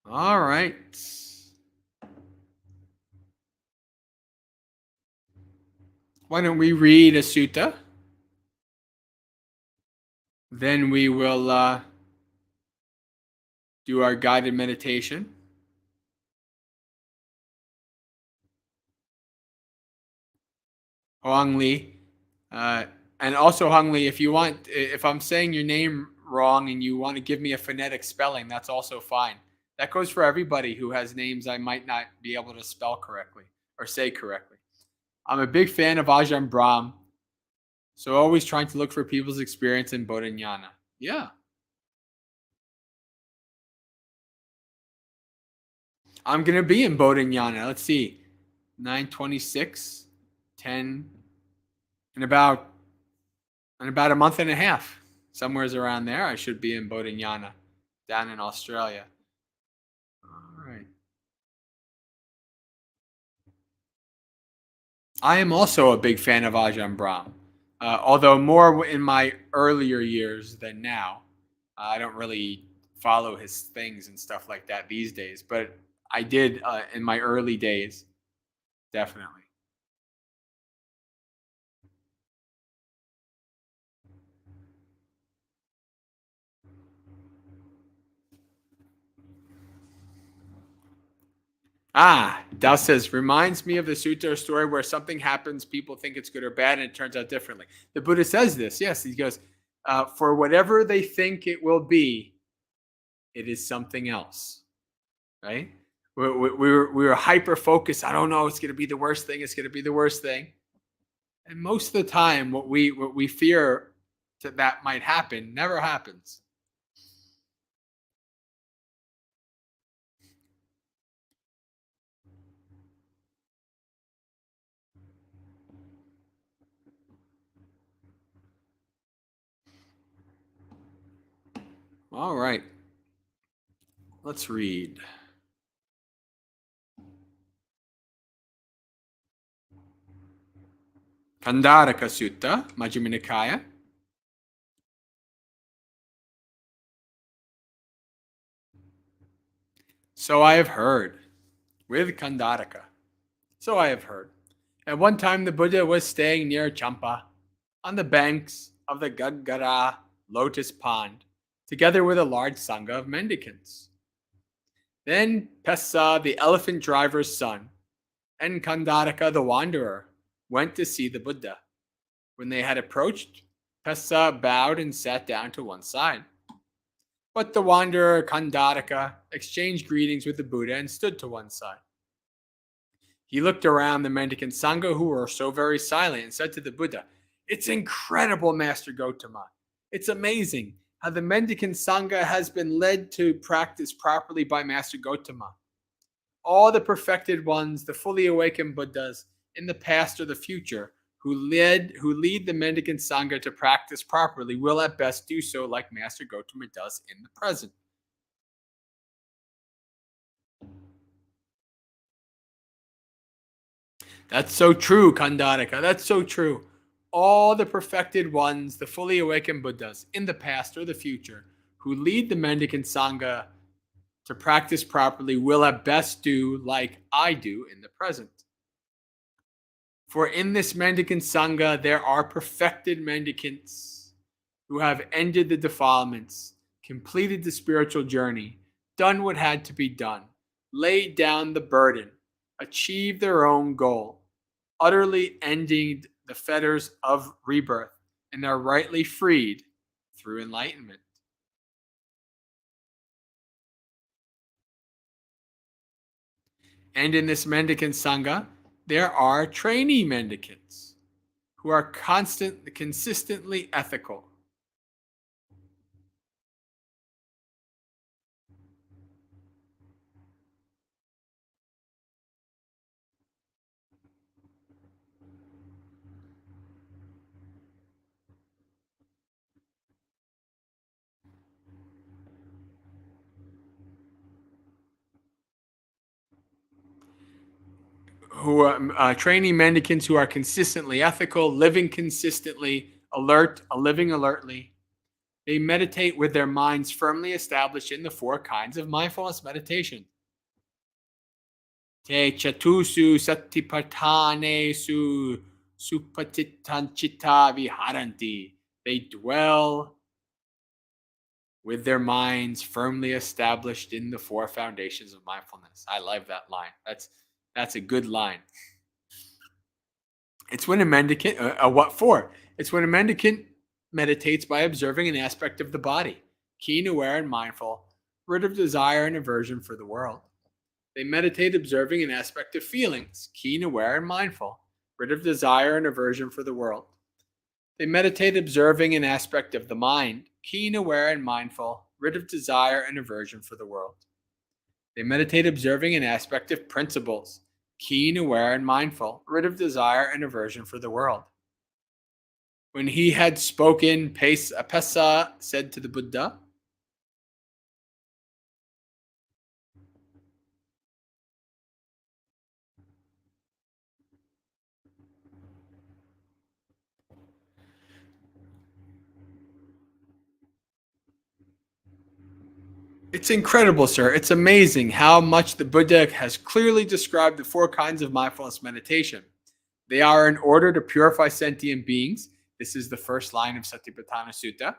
All right. Why don't we read a sutta? Then we will do our guided meditation. Hoang Li. Uh, and also, Hung Lee, if I'm saying your name wrong and you want to give me a phonetic spelling, that's also fine. That goes for everybody who has names I might not be able to spell correctly or say correctly. I'm a big fan of Ajahn Brahm, so always trying to look for people's experience in Bodhinyana. Yeah. I'm going to be in Bodhinyana. Let's see. 9/26, 10, in about a month and a half. Somewhere's around there, I should be in Bodhinyana down in Australia. All right. I am also a big fan of Ajahn Brahm, although more in my earlier years than now. I don't really follow his things and stuff like that these days, but I did in my early days, definitely. Ah, Dao says, reminds me of the sutta or story where something happens, people think it's good or bad, and it turns out differently. The Buddha says this. Yes, he goes, for whatever they think it will be, it is something else, right? We were hyper focused. I don't know. It's going to be the worst thing. It's going to be the worst thing. And most of the time, what we fear that might happen never happens. All right. Let's read. Kandaraka Sutta, Majjhima Nikaya. So I have heard, with Kandaraka. So I have heard. At one time, the Buddha was staying near Champa, on the banks of the Gaggara lotus pond, together with a large sangha of mendicants. Then Pessa, the elephant driver's son, and Kandaraka, the wanderer, went to see the Buddha. When they had approached, Pessa bowed and sat down to one side. But the wanderer, Kandaraka, exchanged greetings with the Buddha and stood to one side. He looked around the mendicant Sangha, who were so very silent, and said to the Buddha, "It's incredible, Master Gotama. It's amazing how the mendicant Sangha has been led to practice properly by Master Gotama. All the perfected ones, the fully awakened Buddhas, in the past or the future, who lead the mendicant Sangha to practice properly, will at best do so like Master Gotama does in the present." That's so true, Kandaraka. That's so true. All the perfected ones, the fully awakened Buddhas, in the past or the future, who lead the mendicant Sangha to practice properly, will at best do like I do in the present. For in this mendicant Sangha, there are perfected mendicants who have ended the defilements, completed the spiritual journey, done what had to be done, laid down the burden, achieved their own goal, utterly ending the fetters of rebirth, and are rightly freed through enlightenment. And in this mendicant Sangha, there are trainee mendicants who are consistently ethical. Who are training mendicants who are consistently ethical, living consistently, alert, living alertly. They meditate with their minds firmly established in the four kinds of mindfulness meditation. Te chatusu satipatthane su supatitanchita viharanti. They dwell with their minds firmly established in the four foundations of mindfulness. I love that line. That's a good line. It's when a mendicant, what for? It's when a mendicant meditates by observing an aspect of the body, keen, aware, and mindful, rid of desire and aversion for the world. They meditate observing an aspect of feelings, keen, aware, and mindful, rid of desire and aversion for the world. They meditate observing an aspect of the mind, keen, aware, and mindful, rid of desire and aversion for the world. They meditate observing an aspect of principles, keen, aware, and mindful, rid of desire and aversion for the world. When he had spoken, Pessa said to the Buddha, "It's incredible, sir. It's amazing how much the Buddha has clearly described the four kinds of mindfulness meditation. They are in order to purify sentient beings." This is the first line of Satipatthana Sutta,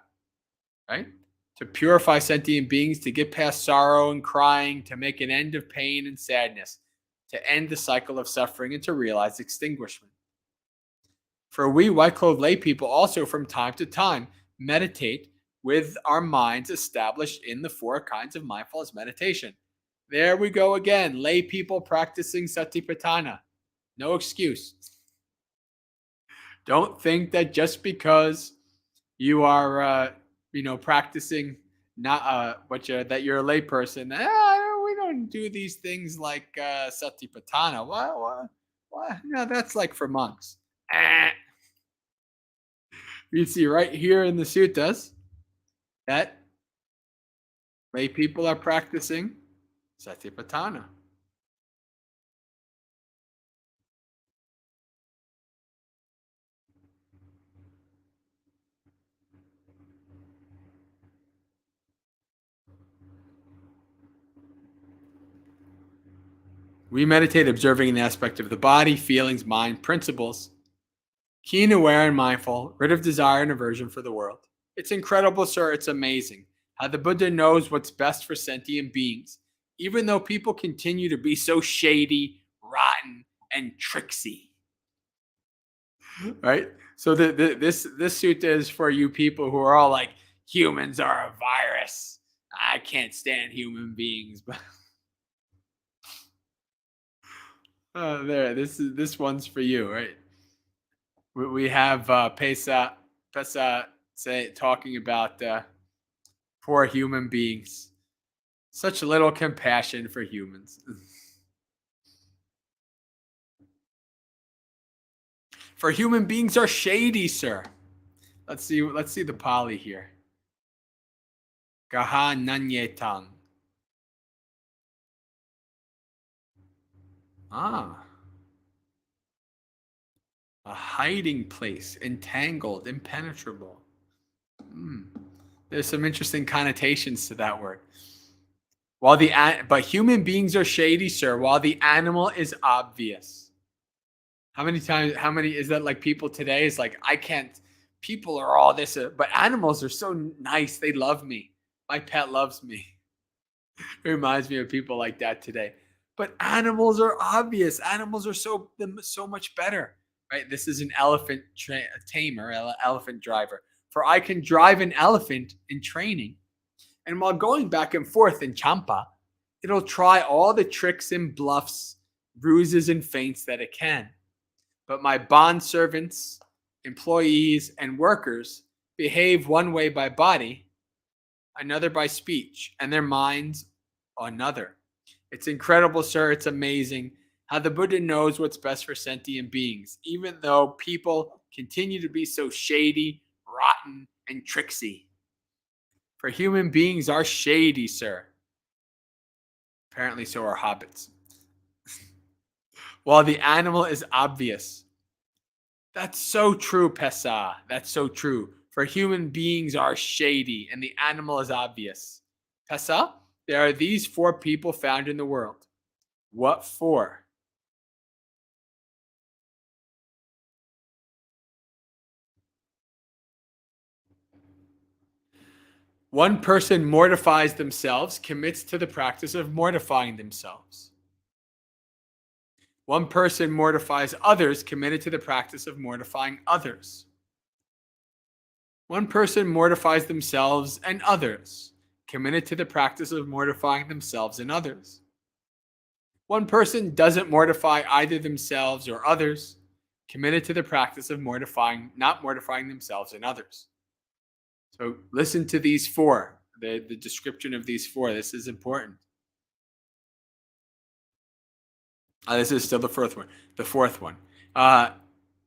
right? To purify sentient beings, to get past sorrow and crying, to make an end of pain and sadness, to end the cycle of suffering, and to realize extinguishment. For we white-clothed lay people also from time to time meditate with our minds established in the four kinds of mindfulness meditation. There we go again, lay people practicing satipatthana. No excuse. Don't think that just because you are, practicing that you're a layperson. We don't do these things like satipatthana. What? No, that's like for monks. You see right here in the suttas that lay people are practicing satipatthana. We meditate observing an aspect of the body, feelings, mind, principles, keen, aware, and mindful, rid of desire and aversion for the world. It's incredible, sir. It's amazing how the Buddha knows what's best for sentient beings, even though people continue to be so shady, rotten, and tricksy. Right? So this sutta is for you people who are all like, humans are a virus. I can't stand human beings. But there, this one's for you, right? We have Pesa talking about poor human beings. Such little compassion for humans. For human beings are shady, sir. Let's see the Pali here. Gaha nanyetang. A hiding place, entangled, impenetrable. There's some interesting connotations to that word. But human beings are shady, sir, while the animal is obvious. How many is that like people today? Is like, I can't, people are all this, but animals are so nice. They love me. My pet loves me. It reminds me of people like that today. But animals are obvious. Animals are so much better, right? This is an elephant tamer, elephant driver. For I can drive an elephant in training. And while going back and forth in Champa, it'll try all the tricks and bluffs, ruses and feints that it can. But my bond servants, employees, and workers behave one way by body, another by speech, and their minds another. It's incredible, sir. It's amazing how the Buddha knows what's best for sentient beings, even though people continue to be so shady, rotten, and tricksy. For human beings are shady, sir. Apparently, so are hobbits. While the animal is obvious. That's so true, Pesa. That's so true. For human beings are shady, and the animal is obvious. Pesa, there are these 4 people found in the world. What 4? One person mortifies themselves, commits to the practice of mortifying themselves. One person mortifies others, committed to the practice of mortifying others. One person mortifies themselves and others, committed to the practice of mortifying themselves and others. One person doesn't mortify either themselves or others, committed to the practice of not mortifying themselves and others. So listen to these 4, the description of these 4. This is important. This is still the fourth one. The fourth one.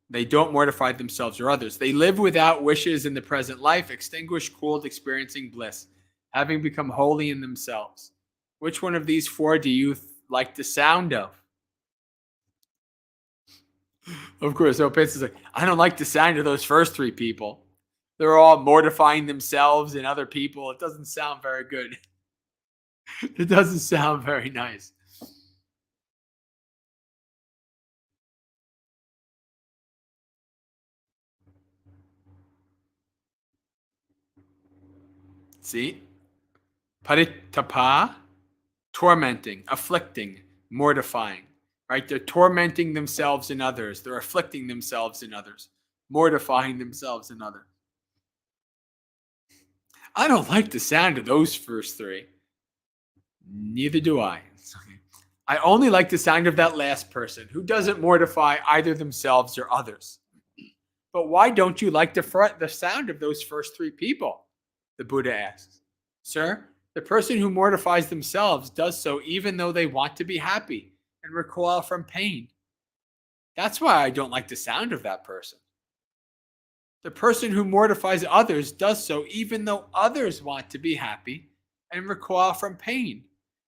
They don't mortify themselves or others. They live without wishes in the present life, extinguished, cooled, experiencing bliss, having become holy in themselves. Which one of these 4 do you like the sound of? Of course, Opitz is like, I don't like the sound of those first 3 people. They're all mortifying themselves and other people. It doesn't sound very good. It doesn't sound very nice. See? Paritapa, tormenting, afflicting, mortifying. Right? They're tormenting themselves and others. They're afflicting themselves and others. Mortifying themselves and others. I don't like the sound of those first 3. Neither do I. I only like the sound of that last person who doesn't mortify either themselves or others. But why don't you like the sound of those first 3 people? The Buddha asks. Sir, the person who mortifies themselves does so even though they want to be happy and recoil from pain. That's why I don't like the sound of that person. The person who mortifies others does so even though others want to be happy and recoil from pain.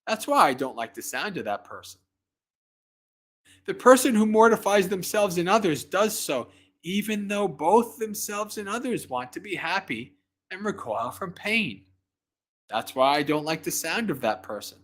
That's why I don't like the sound of that person. The person who mortifies themselves and others does so even though both themselves and others want to be happy and recoil from pain. That's why I don't like the sound of that person.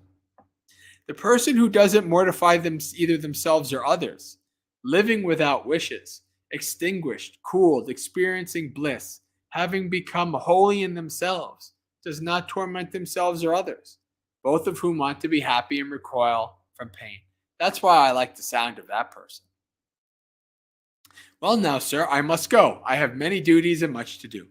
The person who doesn't mortify them either themselves or others, living without wishes, extinguished, cooled, experiencing bliss, having become holy in themselves, does not torment themselves or others, both of whom want to be happy and recoil from pain. That's why I like the sound of that person. Well, now, sir, I must go. I have many duties and much to do.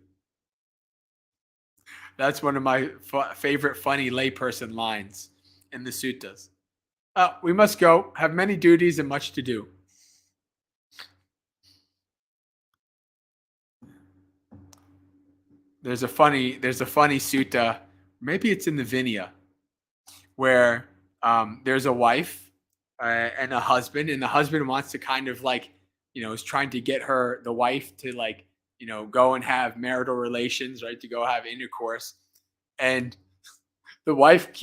That's one of my favorite funny layperson lines in the suttas. We must go, have many duties and much to do. There's a funny sutta, maybe it's in the Vinaya, where there's a wife and a husband, and the husband wants to kind of like, is trying to get the wife to like, go and have marital relations, right? To go have intercourse. And the wife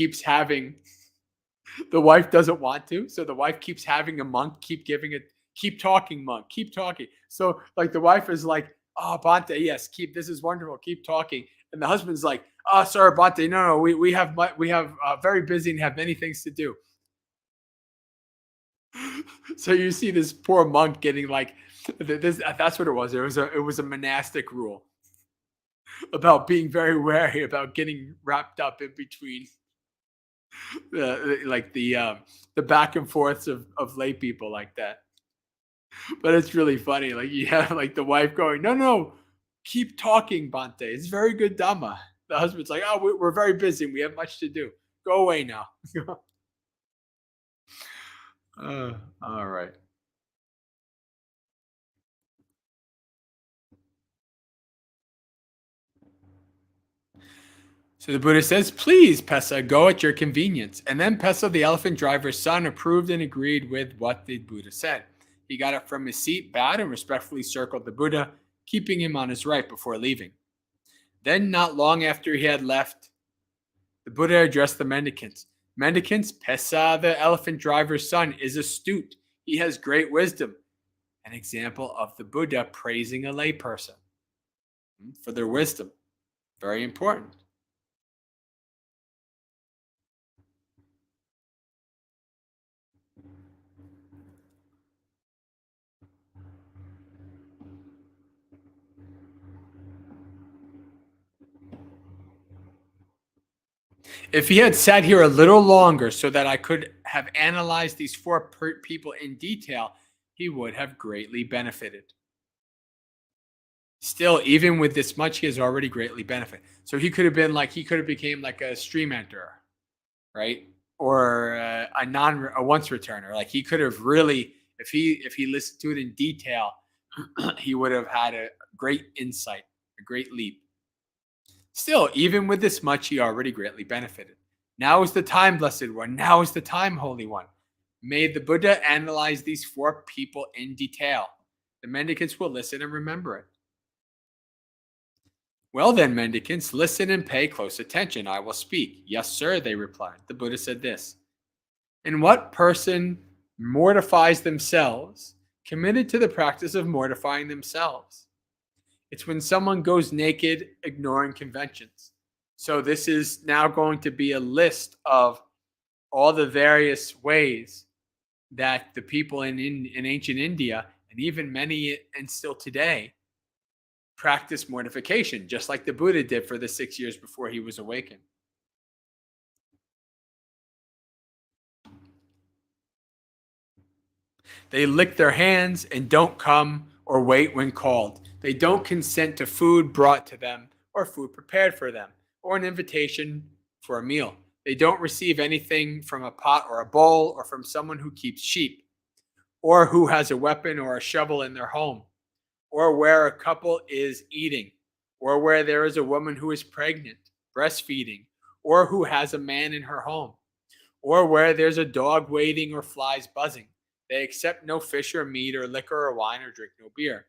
doesn't want to. So the wife keeps having a monk keep talking, monk, keep talking. So like the wife is like, oh, Bhante, yes, this is wonderful, keep talking. And the husband's like, oh, sorry, Bhante, no, we have very busy and have many things to do. So you see this poor monk getting like this. That's what it was. It was a monastic rule about being very wary about getting wrapped up in between the back and forths of lay people like that. But it's really funny. Like you have like the wife going, no, keep talking, Bhante. It's very good Dhamma. The husband's like, oh, we're very busy. We have much to do. Go away now. All right. So the Buddha says, please, Pessa, go at your convenience. And then Pessa, the elephant driver's son, approved and agreed with what the Buddha said. He got up from his seat, bowed, and respectfully circled the Buddha, keeping him on his right before leaving. Then, not long after he had left, the Buddha addressed the mendicants. Mendicants, Pessa, the elephant driver's son, is astute. He has great wisdom. An example of the Buddha praising a layperson for their wisdom. Very important. If he had sat here a little longer so that I could have analyzed these four people in detail, he would have greatly benefited. Still, even with this much, he has already greatly benefited. So he could have became like a stream enterer, right? Or a once returner. Like he could have really, if he listened to it in detail, he would have had a great insight, a great leap. Still, even with this much, he already greatly benefited. Now is the time, Blessed One. Now is the time, Holy One. May the Buddha analyze these four people in detail. The mendicants will listen and remember it. Well then, mendicants, listen and pay close attention. I will speak. Yes, sir, they replied. The Buddha said this. And what person mortifies themselves, committed to the practice of mortifying themselves? It's when someone goes naked, ignoring conventions. So this is now going to be a list of all the various ways that the people in ancient India, and even many and still today, practice mortification, just like the Buddha did for the 6 years before he was awakened. They lick their hands and don't come or wait when called. They don't consent to food brought to them or food prepared for them or an invitation for a meal. They don't receive anything from a pot or a bowl or from someone who keeps sheep or who has a weapon or a shovel in their home or where a couple is eating or where there is a woman who is pregnant, breastfeeding, or who has a man in her home or where there's a dog waiting or flies buzzing. They accept no fish or meat or liquor or wine or drink no beer.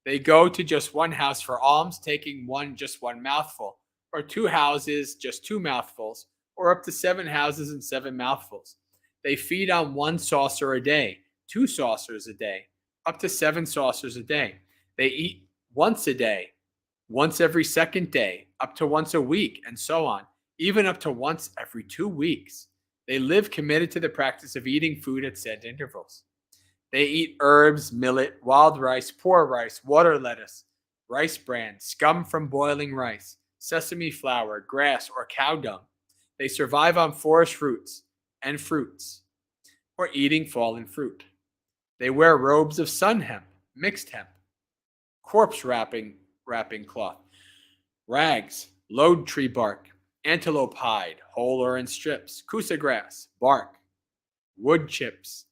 They go to just one house for alms, taking just one mouthful, or two houses, just two mouthfuls, or up to 7 houses and 7 mouthfuls. They feed on 1 saucer a day, 2 saucers a day, up to 7 saucers a day. They eat once a day, once every second day, up to once a week, and so on, even up to once every 2 weeks. They live committed to the practice of eating food at set intervals. They eat herbs, millet, wild rice, poor rice, water lettuce, rice bran, scum from boiling rice, sesame flour, grass, or cow dung. They survive on forest fruits and fruits, or eating fallen fruit. They wear robes of sun hemp, mixed hemp, corpse wrapping cloth, rags, load tree bark, antelope hide, whole or in strips, kusa grass, bark, wood chips,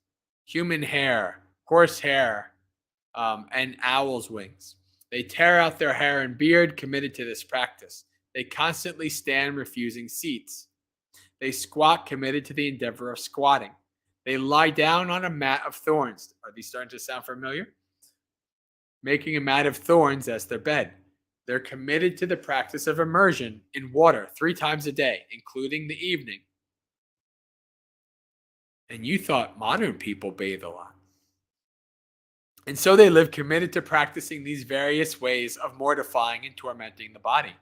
human hair, horse hair, and owl's wings. They tear out their hair and beard, committed to this practice. They constantly stand, refusing seats. They squat, committed to the endeavor of squatting. They lie down on a mat of thorns. Are these starting to sound familiar? Making a mat of thorns as their bed. They're committed to the practice of immersion in water 3 times a day, including the evening. And you thought modern people bathe a lot. And so they live committed to practicing these various ways of mortifying and tormenting the body.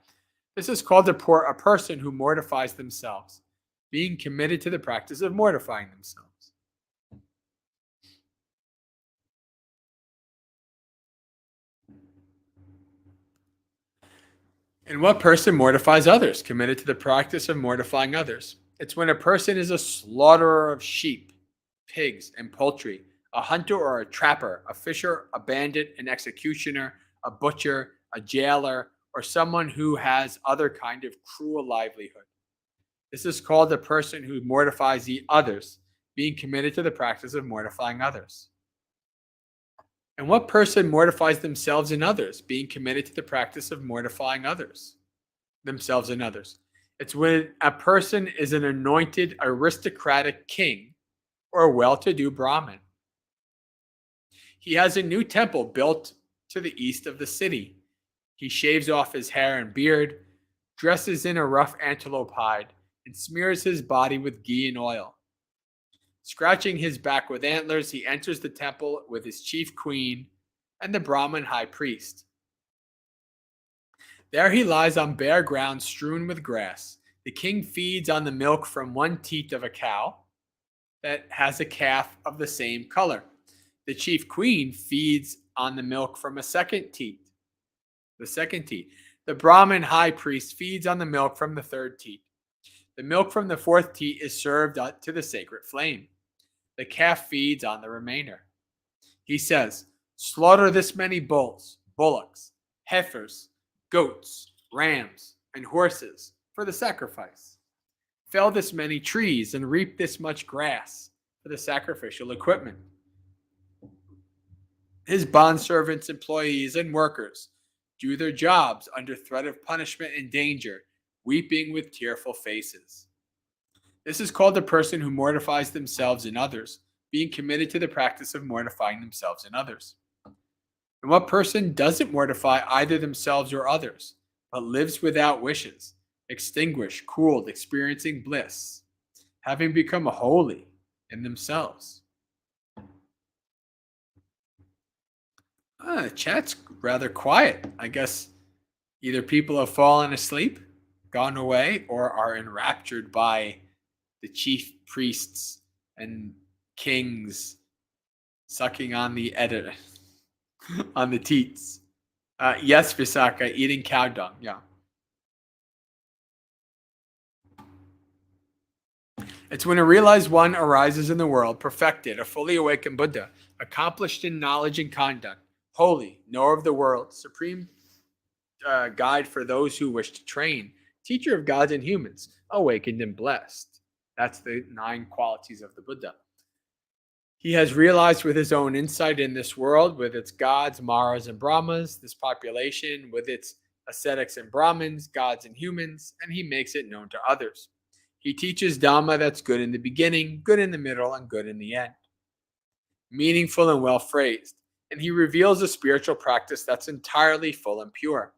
This is called a person who mortifies themselves, being committed to the practice of mortifying themselves. And what person mortifies others? Committed to the practice of mortifying others. It's when a person is a slaughterer of sheep, pigs, and poultry, a hunter or a trapper, a fisher, a bandit, an executioner, a butcher, a jailer, or someone who has other kind of cruel livelihood. This is called a person who mortifies the others, being committed to the practice of mortifying others. And what person mortifies themselves and others, being committed to the practice of mortifying others, themselves and others? It's when a person is an anointed aristocratic king or a well-to-do Brahmin. He has a new temple built to the east of the city. He shaves off his hair and beard, dresses in a rough antelope hide, and smears his body with ghee and oil. Scratching his back with antlers, he enters the temple with his chief queen and the Brahmin high priest. There he lies on bare ground strewn with grass. The king feeds on the milk from one teat of a cow that has a calf of the same color. The chief queen feeds on the milk from a second teat. The Brahmin high priest feeds on the milk from the third teat. The milk from the fourth teat is served to the sacred flame. The calf feeds on the remainder. He says, slaughter this many bulls, bullocks, heifers, goats, rams, and horses for the sacrifice. Fell this many trees and reap this much grass for the sacrificial equipment. His bondservants, employees, and workers do their jobs under threat of punishment and danger, weeping with tearful faces. This is called the person who mortifies themselves and others, being committed to the practice of mortifying themselves and others. And what person doesn't mortify either themselves or others, but lives without wishes, extinguished, cooled, experiencing bliss, having become holy in themselves? The chat's rather quiet. I guess either people have fallen asleep, gone away, or are enraptured by the chief priests and kings sucking on the editor, on the teats. Yes, Visaka, eating cow dung. Yeah. It's when a realized one arises in the world, perfected, a fully awakened Buddha, accomplished in knowledge and conduct, holy, knower of the world, supreme guide for those who wish to train, teacher of gods and humans, awakened and blessed. That's the 9 qualities of the Buddha. He has realized with his own insight in this world, with its gods, Maras, and Brahmas, this population, with its ascetics and Brahmins, gods and humans, and he makes it known to others. He teaches Dhamma that's good in the beginning, good in the middle, and good in the end. Meaningful and well phrased. And he reveals a spiritual practice that's entirely full and pure.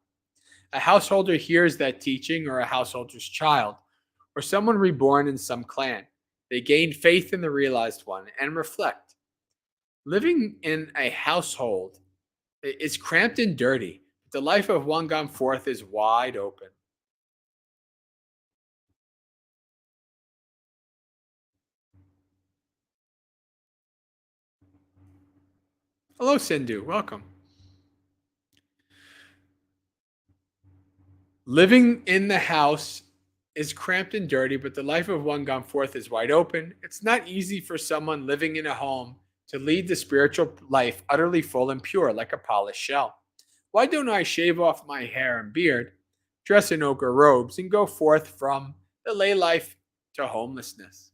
A householder hears that teaching, or a householder's child, or someone reborn in some clan. They gain faith in the realized one and reflect. Living in a household is cramped and dirty. The life of one gone forth is wide open. Hello, Sindhu. Welcome. Living in the house is cramped and dirty, but the life of one gone forth is wide open. It's not easy for someone living in a home to lead the spiritual life utterly full and pure like a polished shell. Why don't I shave off my hair and beard, dress in ochre robes, and go forth from the lay life to homelessness?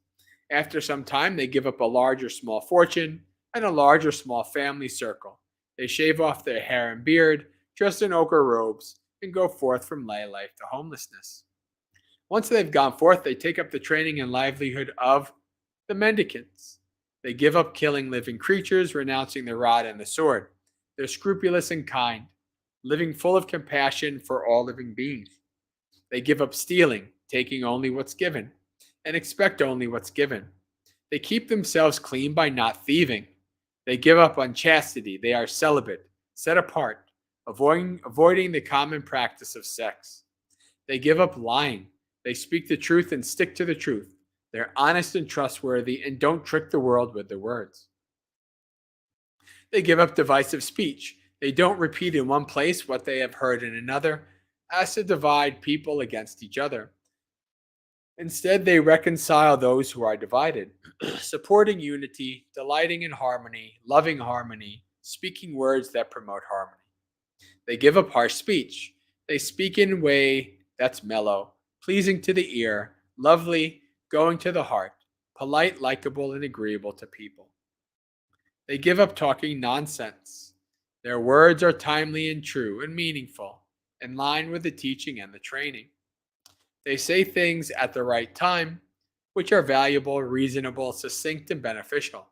After some time, they give up a large or small fortune and a large or small family circle. They shave off their hair and beard, dress in ochre robes, and go forth from lay life to homelessness. Once they've gone forth, they take up the training and livelihood of the mendicants. They give up killing living creatures, renouncing the rod and the sword. They're scrupulous and kind, living full of compassion for all living beings. They give up stealing, taking only what's given, and expect only what's given. They keep themselves clean by not thieving. They give up unchastity. They are celibate, set apart, avoiding the common practice of sex. They give up lying. They speak the truth and stick to the truth. They're honest and trustworthy and don't trick the world with their words. They give up divisive speech. They don't repeat in one place what they have heard in another, as to divide people against each other. Instead, they reconcile those who are divided, supporting unity, delighting in harmony, loving harmony, speaking words that promote harmony. They give up harsh speech. They speak in a way that's mellow, pleasing to the ear, lovely, going to the heart, polite, likable, and agreeable to people. They give up talking nonsense. Their words are timely and true and meaningful, in line with the teaching and the training. They say things at the right time, which are valuable, reasonable, succinct, and beneficial.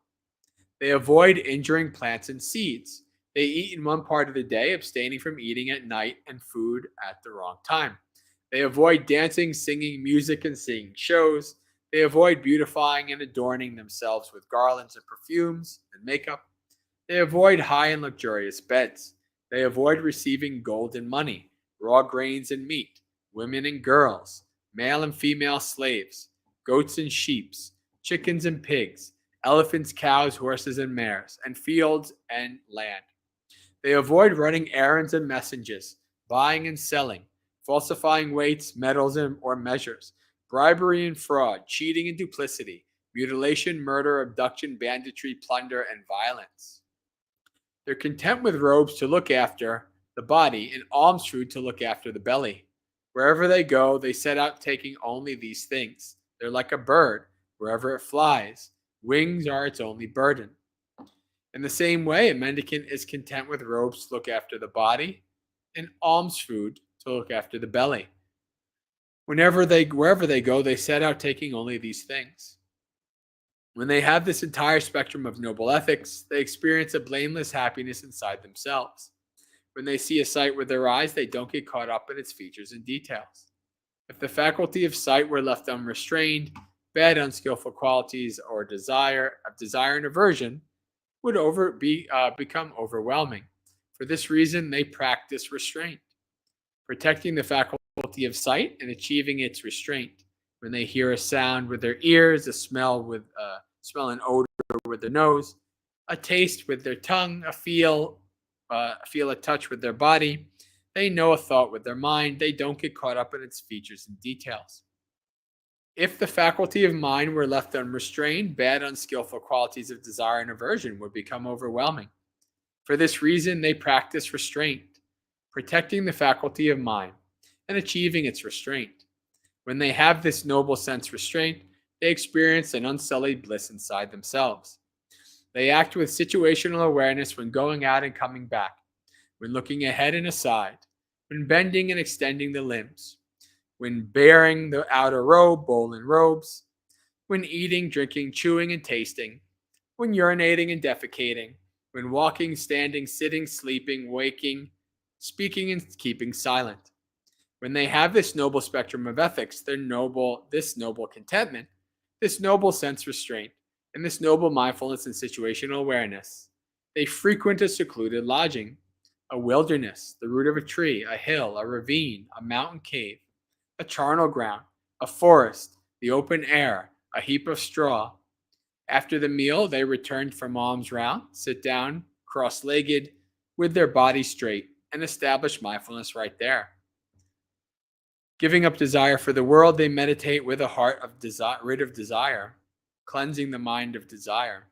They avoid injuring plants and seeds. They eat in one part of the day, abstaining from eating at night and food at the wrong time. They avoid dancing, singing, music, and seeing shows. They avoid beautifying and adorning themselves with garlands and perfumes and makeup. They avoid high and luxurious beds. They avoid receiving gold and money, raw grains and meat, women and girls, male and female slaves, goats and sheep, chickens and pigs, elephants, cows, horses, and mares, and fields and land. They avoid running errands and messages, buying and selling, falsifying weights, metals, or measures, bribery and fraud, cheating and duplicity, mutilation, murder, abduction, banditry, plunder, and violence. They're content with robes to look after the body and alms food to look after the belly. Wherever they go, they set out taking only these things. They're like a bird, wherever it flies. Wings are its only burden. In the same way, a mendicant is content with robes to look after the body and alms food to look after the belly. Wherever they go, they set out taking only these things. When they have this entire spectrum of noble ethics, they experience a blameless happiness inside themselves. When they see a sight with their eyes, they don't get caught up in its features and details. If the faculty of sight were left unrestrained, bad, unskillful qualities or desire and aversion would become overwhelming. For this reason, they practice restraint, protecting the faculty of sight and achieving its restraint. When they hear a sound with their ears, a smell and odor with their nose, a taste with their tongue, a feel a touch with their body, they know a thought with their mind. They don't get caught up in its features and details. If the faculty of mind were left unrestrained, bad, unskillful qualities of desire and aversion would become overwhelming. For this reason, they practice restraint, protecting the faculty of mind and achieving its restraint. When they have this noble sense restraint, they experience an unsullied bliss inside themselves. They act with situational awareness when going out and coming back, when looking ahead and aside, when bending and extending the limbs, when bearing the outer robe, bowl and robes, when eating, drinking, chewing, and tasting, when urinating and defecating, when walking, standing, sitting, sleeping, waking, speaking, and keeping silent. When they have this noble spectrum of ethics, this noble contentment, this noble sense restraint, and this noble mindfulness and situational awareness, they frequent a secluded lodging, a wilderness, the root of a tree, a hill, a ravine, a mountain cave, a charnel ground, a forest, the open air, a heap of straw. After the meal, they return from alms round, sit down cross-legged, with their body straight, and establish mindfulness right there. Giving up desire for the world, they meditate with a heart of rid of desire, cleansing the mind of desire.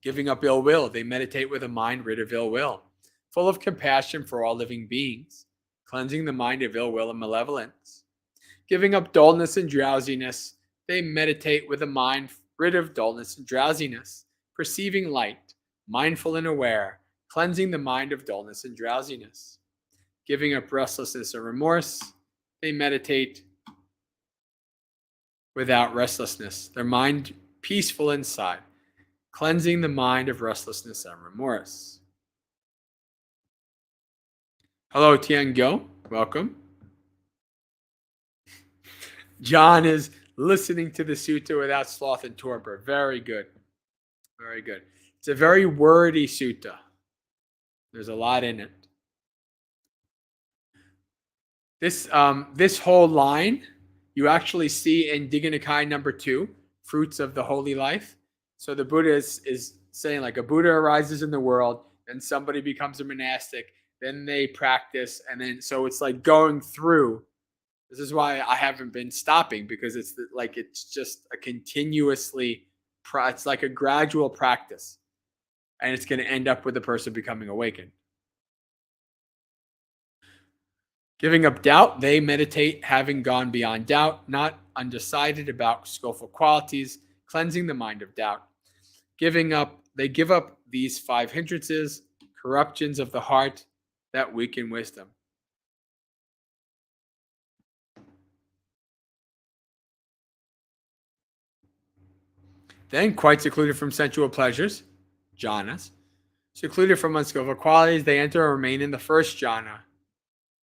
Giving up ill will, they meditate with a mind rid of ill will, full of compassion for all living beings, cleansing the mind of ill will and malevolence. Giving up dullness and drowsiness, they meditate with a mind rid of dullness and drowsiness, perceiving light, mindful and aware, cleansing the mind of dullness and drowsiness. Giving up restlessness or remorse, they meditate without restlessness, their mind peaceful inside, cleansing the mind of restlessness and remorse. Hello, Tiangyo. Welcome. John is listening to the sutta without sloth and torpor. Very good. Very good. It's a very wordy sutta. There's a lot in it. This whole line you actually see in Digha Nikaya number 2, Fruits of the Holy Life. So the Buddha is saying, like, a Buddha arises in the world, and somebody becomes a monastic, then they practice, and then so it's like going through. This is why I haven't been stopping, because it's just a continuously, it's like a gradual practice, and it's going to end up with the person becoming awakened. Giving up doubt, they meditate having gone beyond doubt, not undecided about skillful qualities, cleansing the mind of doubt. They give up these 5 hindrances, corruptions of the heart that weaken wisdom. Then, quite secluded from sensual pleasures, jhanas, secluded from unskillful qualities, they enter and remain in the first jhana,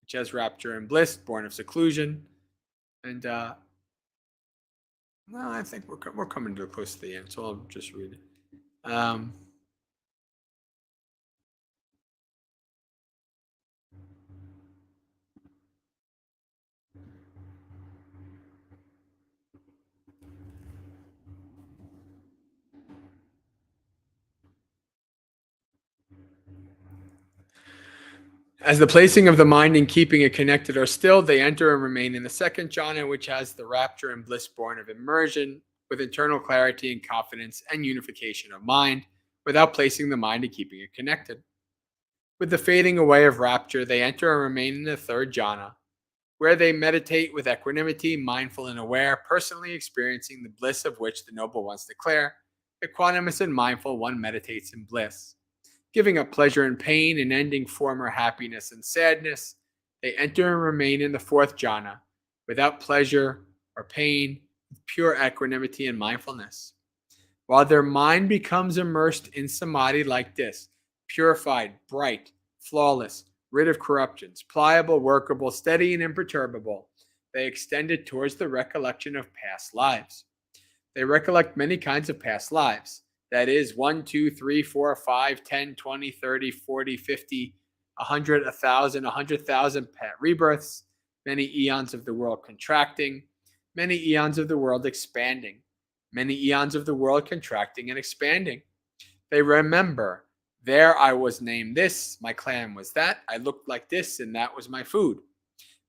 which has rapture and bliss, born of seclusion. And I think we're coming to close to the end, so I'll just read it. As the placing of the mind and keeping it connected are still, they enter and remain in the second jhana, which has the rapture and bliss born of immersion, with internal clarity and confidence and unification of mind, without placing the mind and keeping it connected. With the fading away of rapture, they enter and remain in the third jhana, where they meditate with equanimity, mindful and aware, personally experiencing the bliss of which the noble ones declare. Equanimous and mindful, one meditates in bliss. Giving up pleasure and pain and ending former happiness and sadness, they enter and remain in the fourth jhana, without pleasure or pain, with pure equanimity and mindfulness. While their mind becomes immersed in samadhi like this, purified, bright, flawless, rid of corruptions, pliable, workable, steady, and imperturbable, they extend it towards the recollection of past lives. They recollect many kinds of past lives. That is 1, 2, 3, 4, 5, 10, 20, 30, 40, 50, 100, 1,000, 100,000 rebirths, many eons of the world contracting, many eons of the world expanding, many eons of the world contracting and expanding. They remember, there I was named this, my clan was that, I looked like this, and that was my food.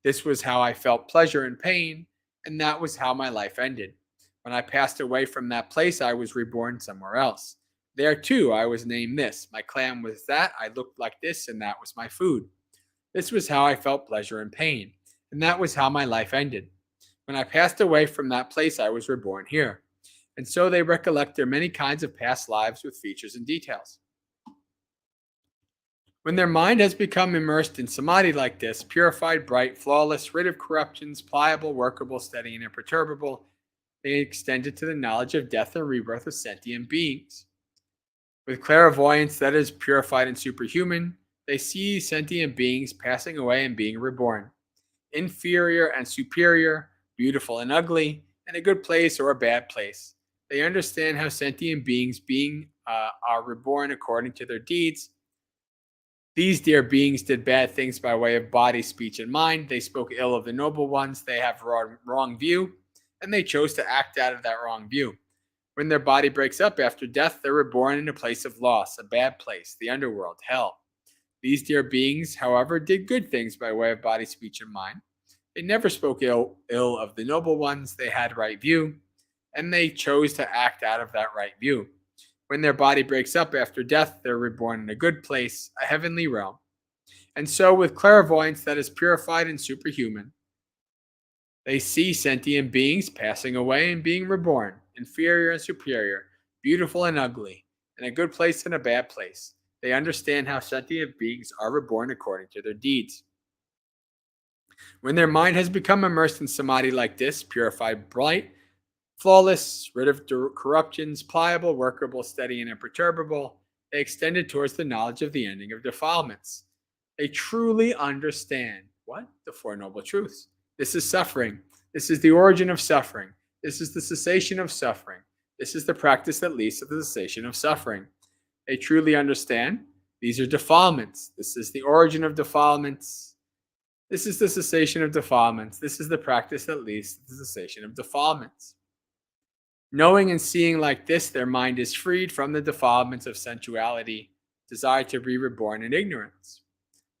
This was how I felt pleasure and pain, and that was how my life ended. When I passed away from that place, I was reborn somewhere else. There too, I was named this. My clan was that. I looked like this, and that was my food. This was how I felt pleasure and pain, and that was how my life ended. When I passed away from that place, I was reborn here. And so they recollect their many kinds of past lives with features and details. When their mind has become immersed in samadhi like this, purified, bright, flawless, rid of corruptions, pliable, workable, steady, and imperturbable, they extend it to the knowledge of death and rebirth of sentient beings. With clairvoyance that is purified and superhuman, they see sentient beings passing away and being reborn. Inferior and superior, beautiful and ugly, in a good place or a bad place. They understand how sentient beings are reborn according to their deeds. These dear beings did bad things by way of body, speech, and mind. They spoke ill of the noble ones. They have wrong view, and they chose to act out of that wrong view. When their body breaks up after death, they're reborn in a place of loss, a bad place, the underworld, hell. These dear beings, however, did good things by way of body, speech, and mind. They never spoke ill of the noble ones. They had right view, and they chose to act out of that right view. When their body breaks up after death, they're reborn in a good place, a heavenly realm. And so, with clairvoyance that is purified and superhuman, they see sentient beings passing away and being reborn, inferior and superior, beautiful and ugly, in a good place and a bad place. They understand how sentient beings are reborn according to their deeds. When their mind has become immersed in samadhi like this, purified, bright, flawless, rid of corruptions, pliable, workable, steady, and imperturbable, they extend it towards the knowledge of the ending of defilements. They truly understand what? The Four Noble Truths. This is suffering. This is the origin of suffering. This is the cessation of suffering. This is the practice that leads to the cessation of suffering. They truly understand these are defilements. This is the origin of defilements. This is the cessation of defilements. This is the practice that leads to the cessation of defilements. Knowing and seeing like this, their mind is freed from the defilements of sensuality, desire to be reborn in ignorance.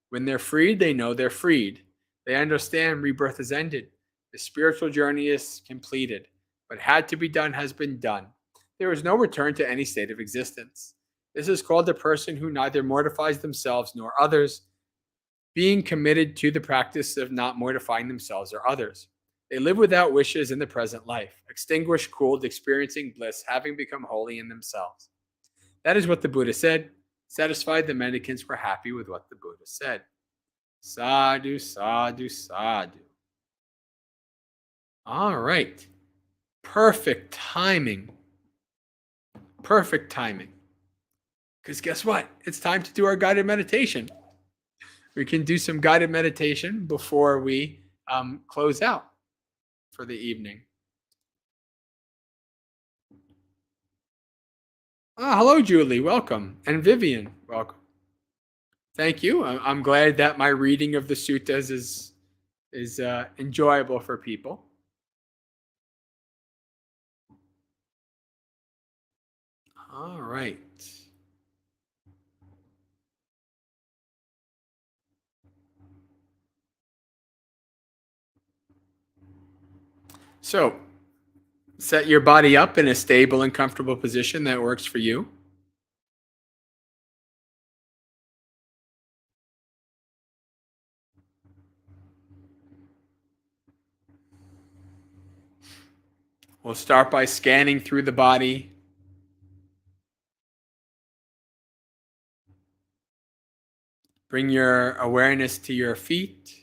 When they're freed, they know they're freed. They understand rebirth is ended. The spiritual journey is completed. What had to be done has been done. There is no return to any state of existence. This is called a person who neither mortifies themselves nor others, being committed to the practice of not mortifying themselves or others. They live without wishes in the present life, extinguished, cooled, experiencing bliss, having become holy in themselves. That is what the Buddha said. Satisfied, the mendicants were happy with what the Buddha said. Sadhu, sadhu, sadhu. All right. Perfect timing. Perfect timing. Because guess what? It's time to do our guided meditation. We can do some guided meditation before we close out for the evening. Hello, Julie. Welcome. And Vivian, welcome. Thank you. I'm glad that my reading of the suttas is enjoyable for people. All right. So, set your body up in a stable and comfortable position that works for you. We'll start by scanning through the body. Bring your awareness to your feet.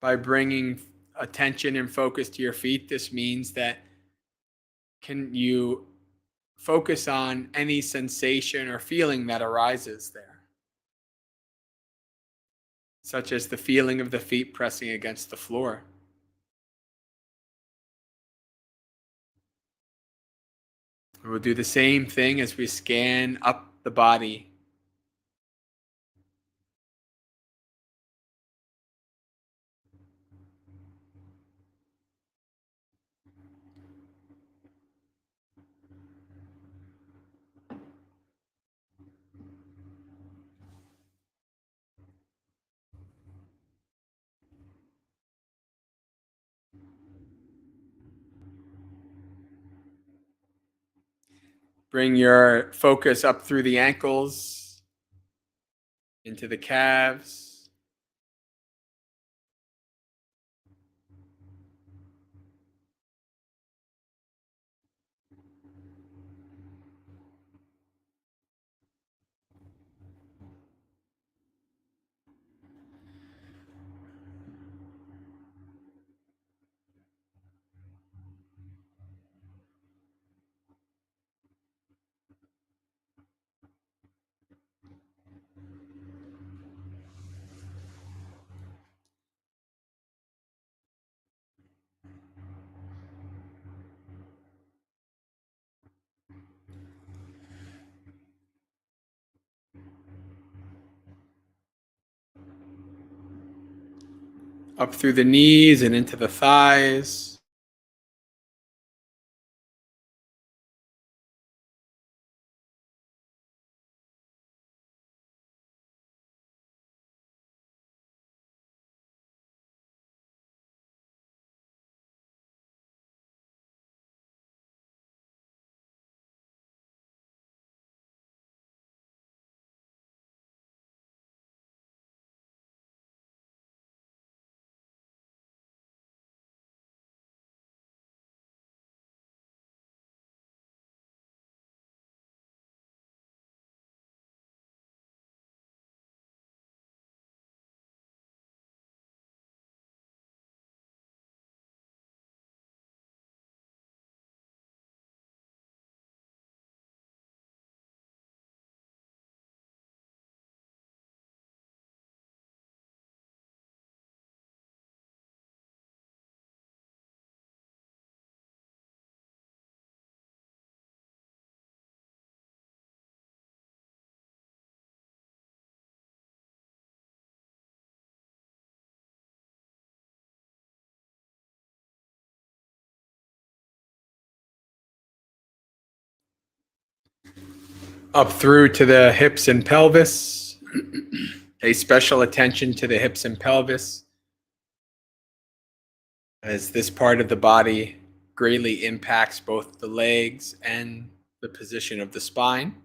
By bringing attention and focus to your feet, this means that can you focus on any sensation or feeling that arises there, such as the feeling of the feet pressing against the floor. We'll do the same thing as we scan up the body. Bring your focus up through the ankles, into the calves. Up through the knees and into the thighs. Up through to the hips and pelvis. Pay special attention to the hips and pelvis, as this part of the body greatly impacts both the legs and the position of the spine.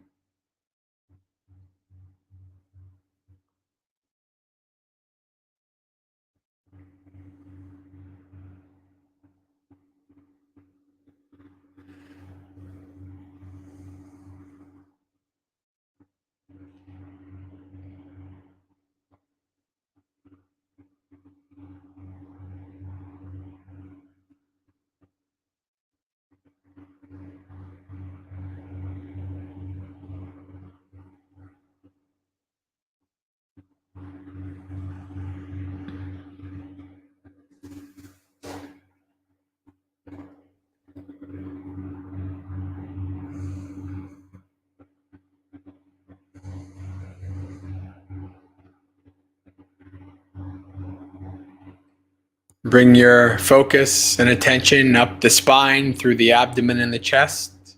Bring your focus and attention up the spine through the abdomen and the chest.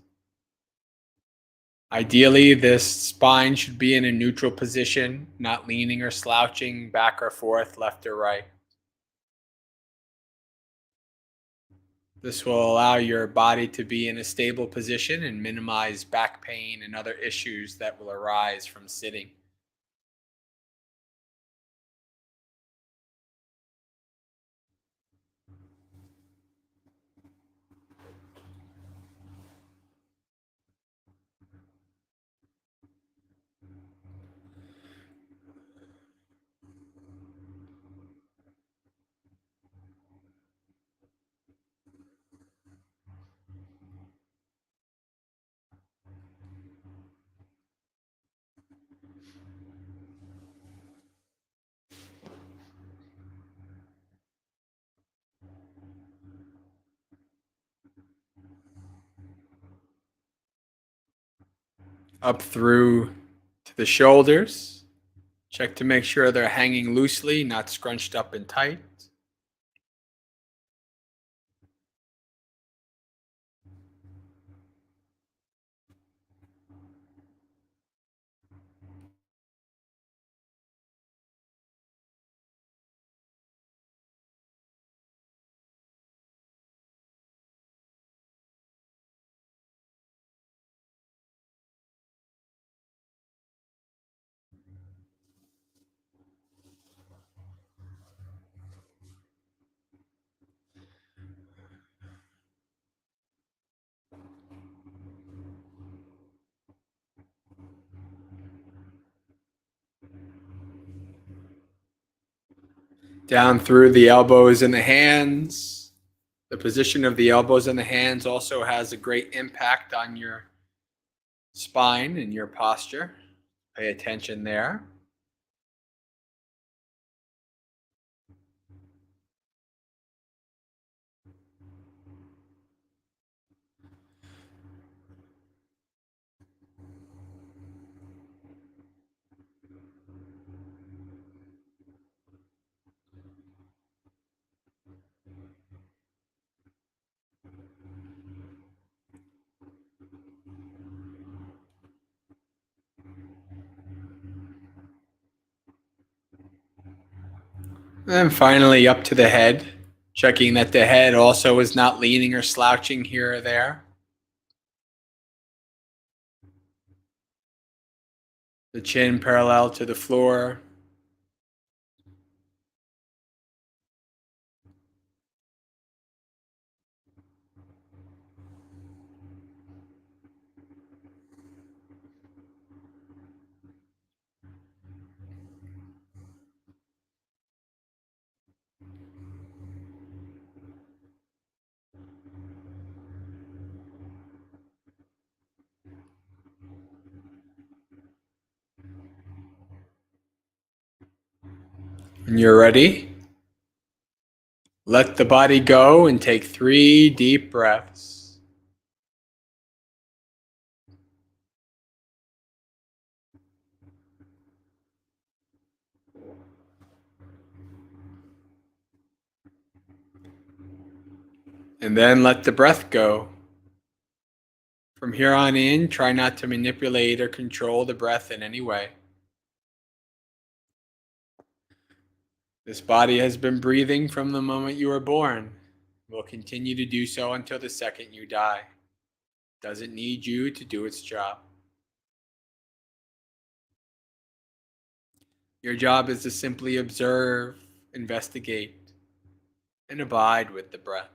Ideally, this spine should be in a neutral position, not leaning or slouching back or forth, left or right. This will allow your body to be in a stable position and minimize back pain and other issues that will arise from sitting. Up through to the shoulders. Check to make sure they're hanging loosely, not scrunched up and tight. Down through the elbows and the hands. The position of the elbows and the hands also has a great impact on your spine and your posture. Pay attention there. And then finally up to the head, checking that the head also is not leaning or slouching here or there. The chin parallel to the floor. When you're ready, let the body go and take 3 deep breaths. And then let the breath go From here on in, try not to manipulate or control the breath in any way. This body has been breathing from the moment you were born. It will continue to do so until the second you die. It doesn't need you to do its job. Your job is to simply observe, investigate, and abide with the breath.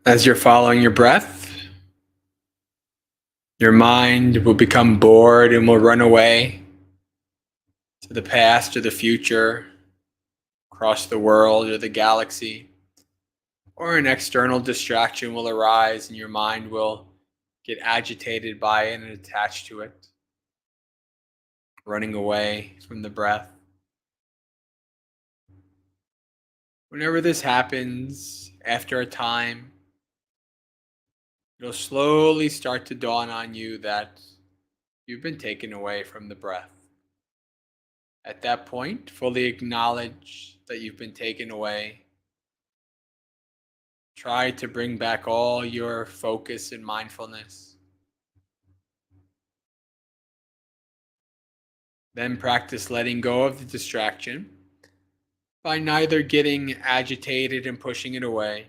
As you're following your breath, your mind will become bored and will run away to the past or the future, across the world or the galaxy, or an external distraction will arise and your mind will get agitated by it and attached to it, running away from the breath. Whenever this happens, after a time, it'll slowly start to dawn on you that you've been taken away from the breath. At that point, fully acknowledge that you've been taken away. Try to bring back all your focus and mindfulness. Then practice letting go of the distraction by neither getting agitated and pushing it away,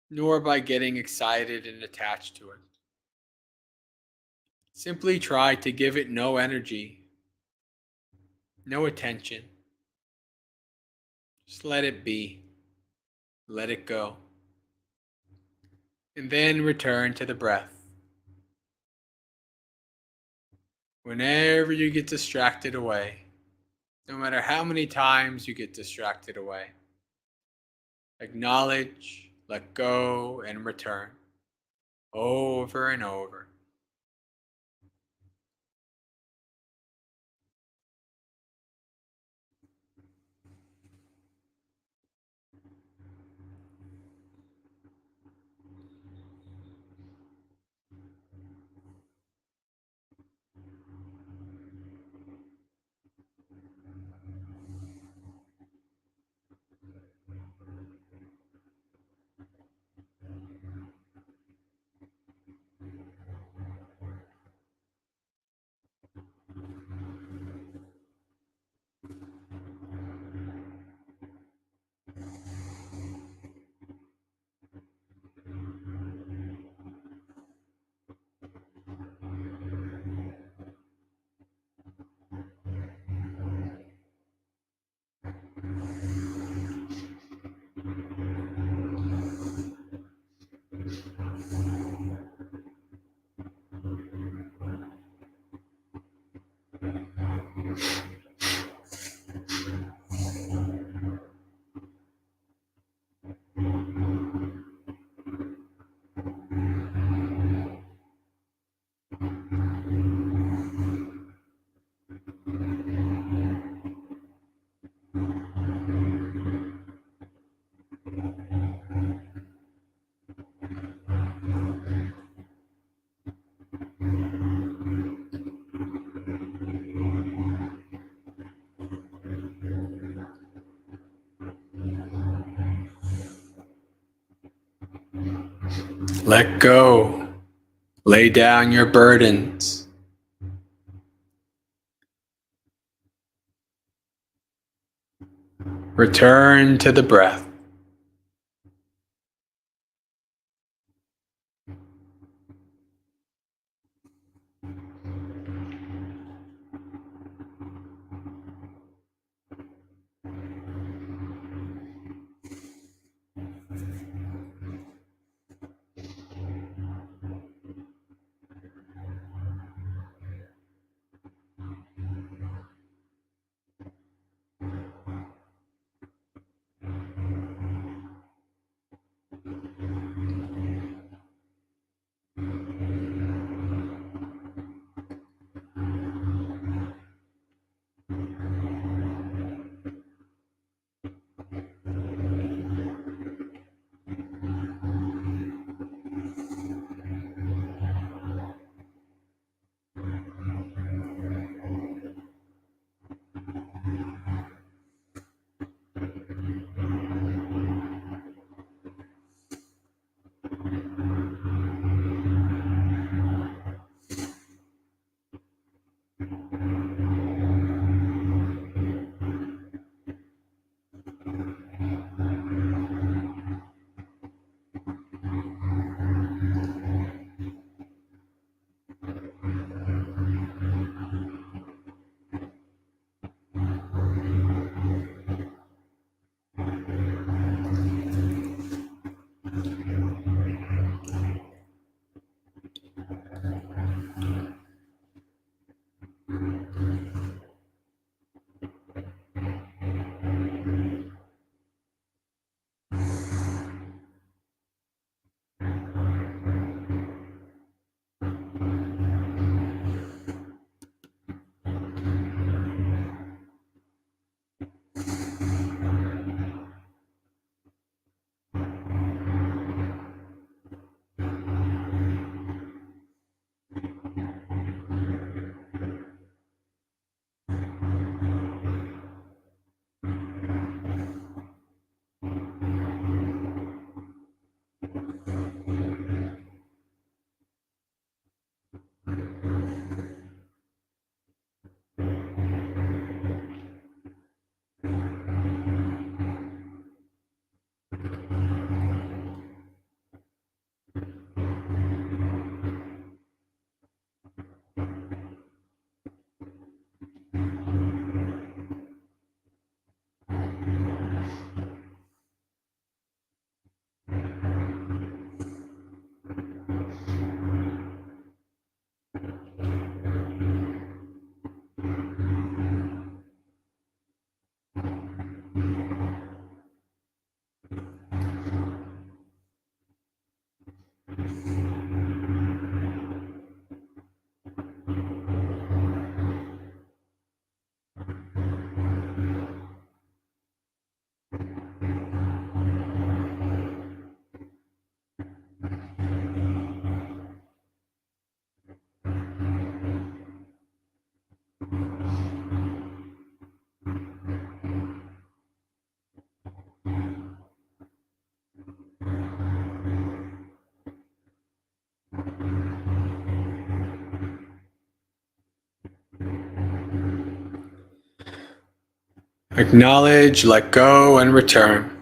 nor by getting excited and attached to it. Simply try to give it no energy, no attention. Just let it be. Let it go. And then return to the breath. Whenever you get distracted away, no matter how many times you get distracted away, acknowledge, let go, and return over and over. Let go. Lay down your burdens. Return to the breath. Acknowledge, let go, and return.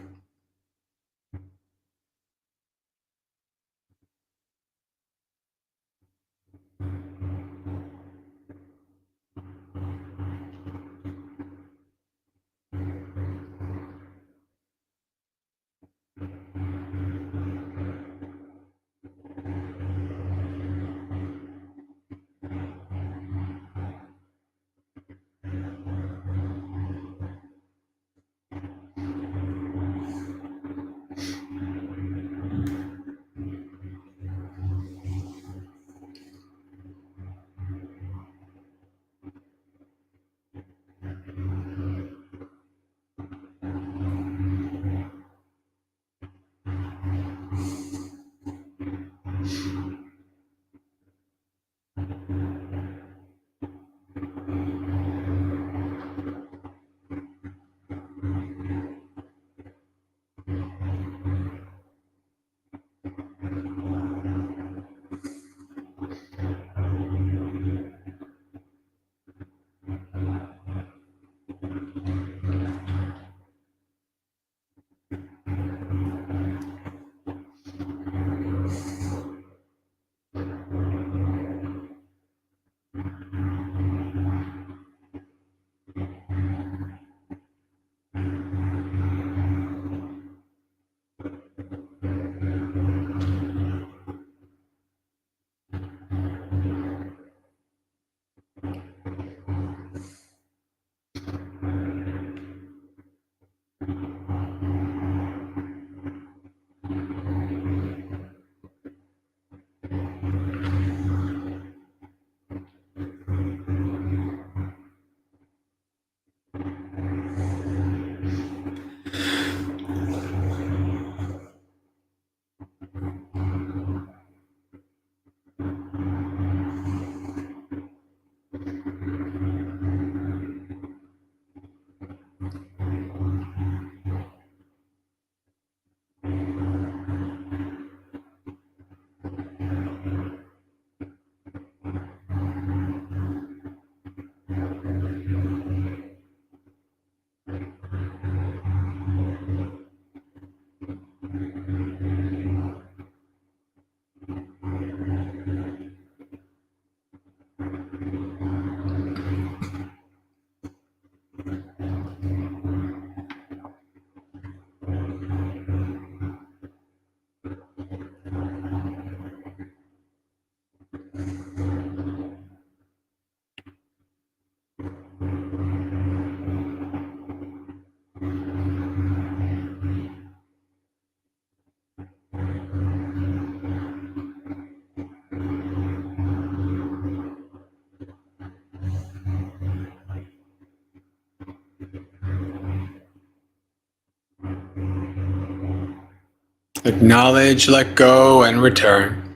Acknowledge, let go, and return.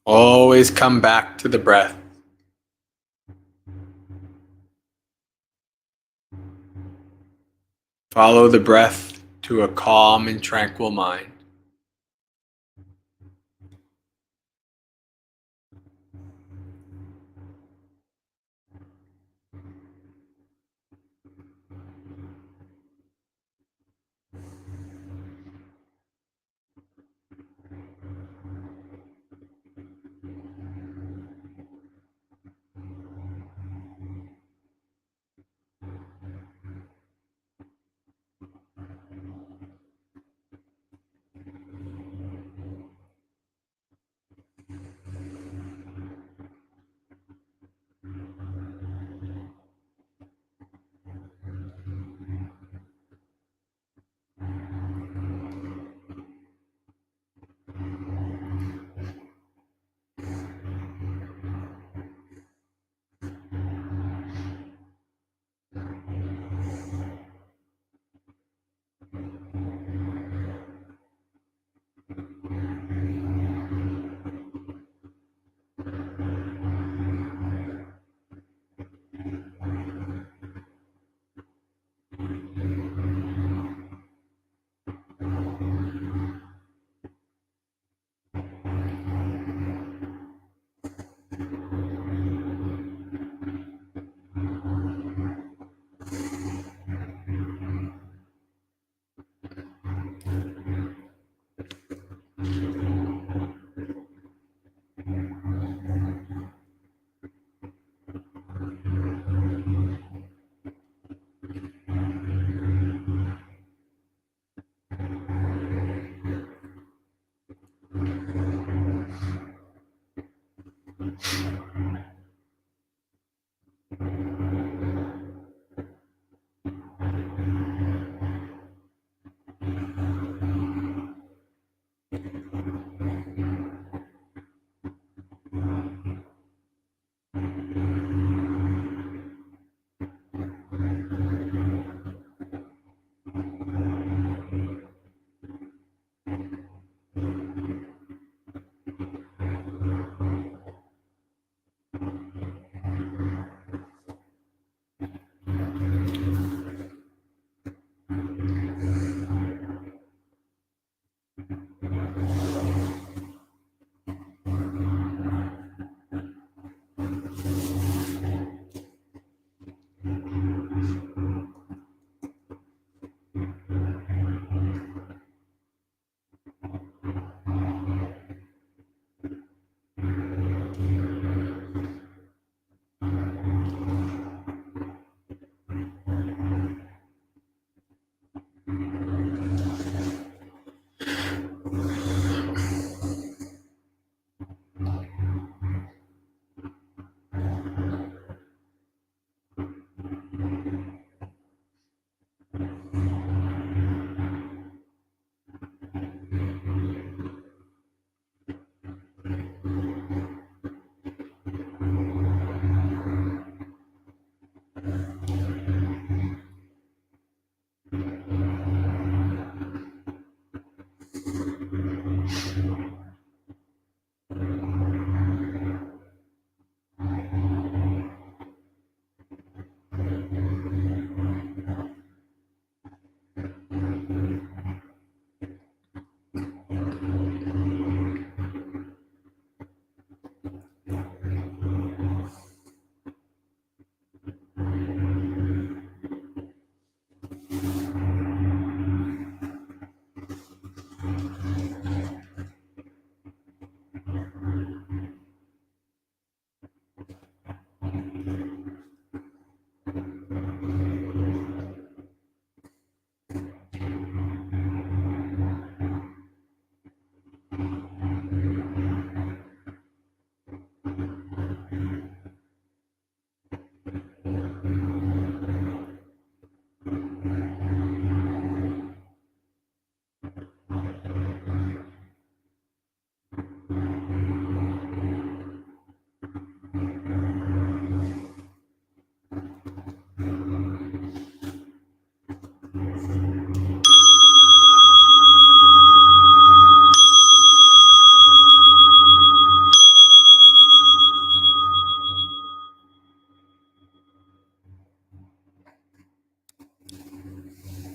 Always come back to the breath. Follow the breath to a calm and tranquil mind.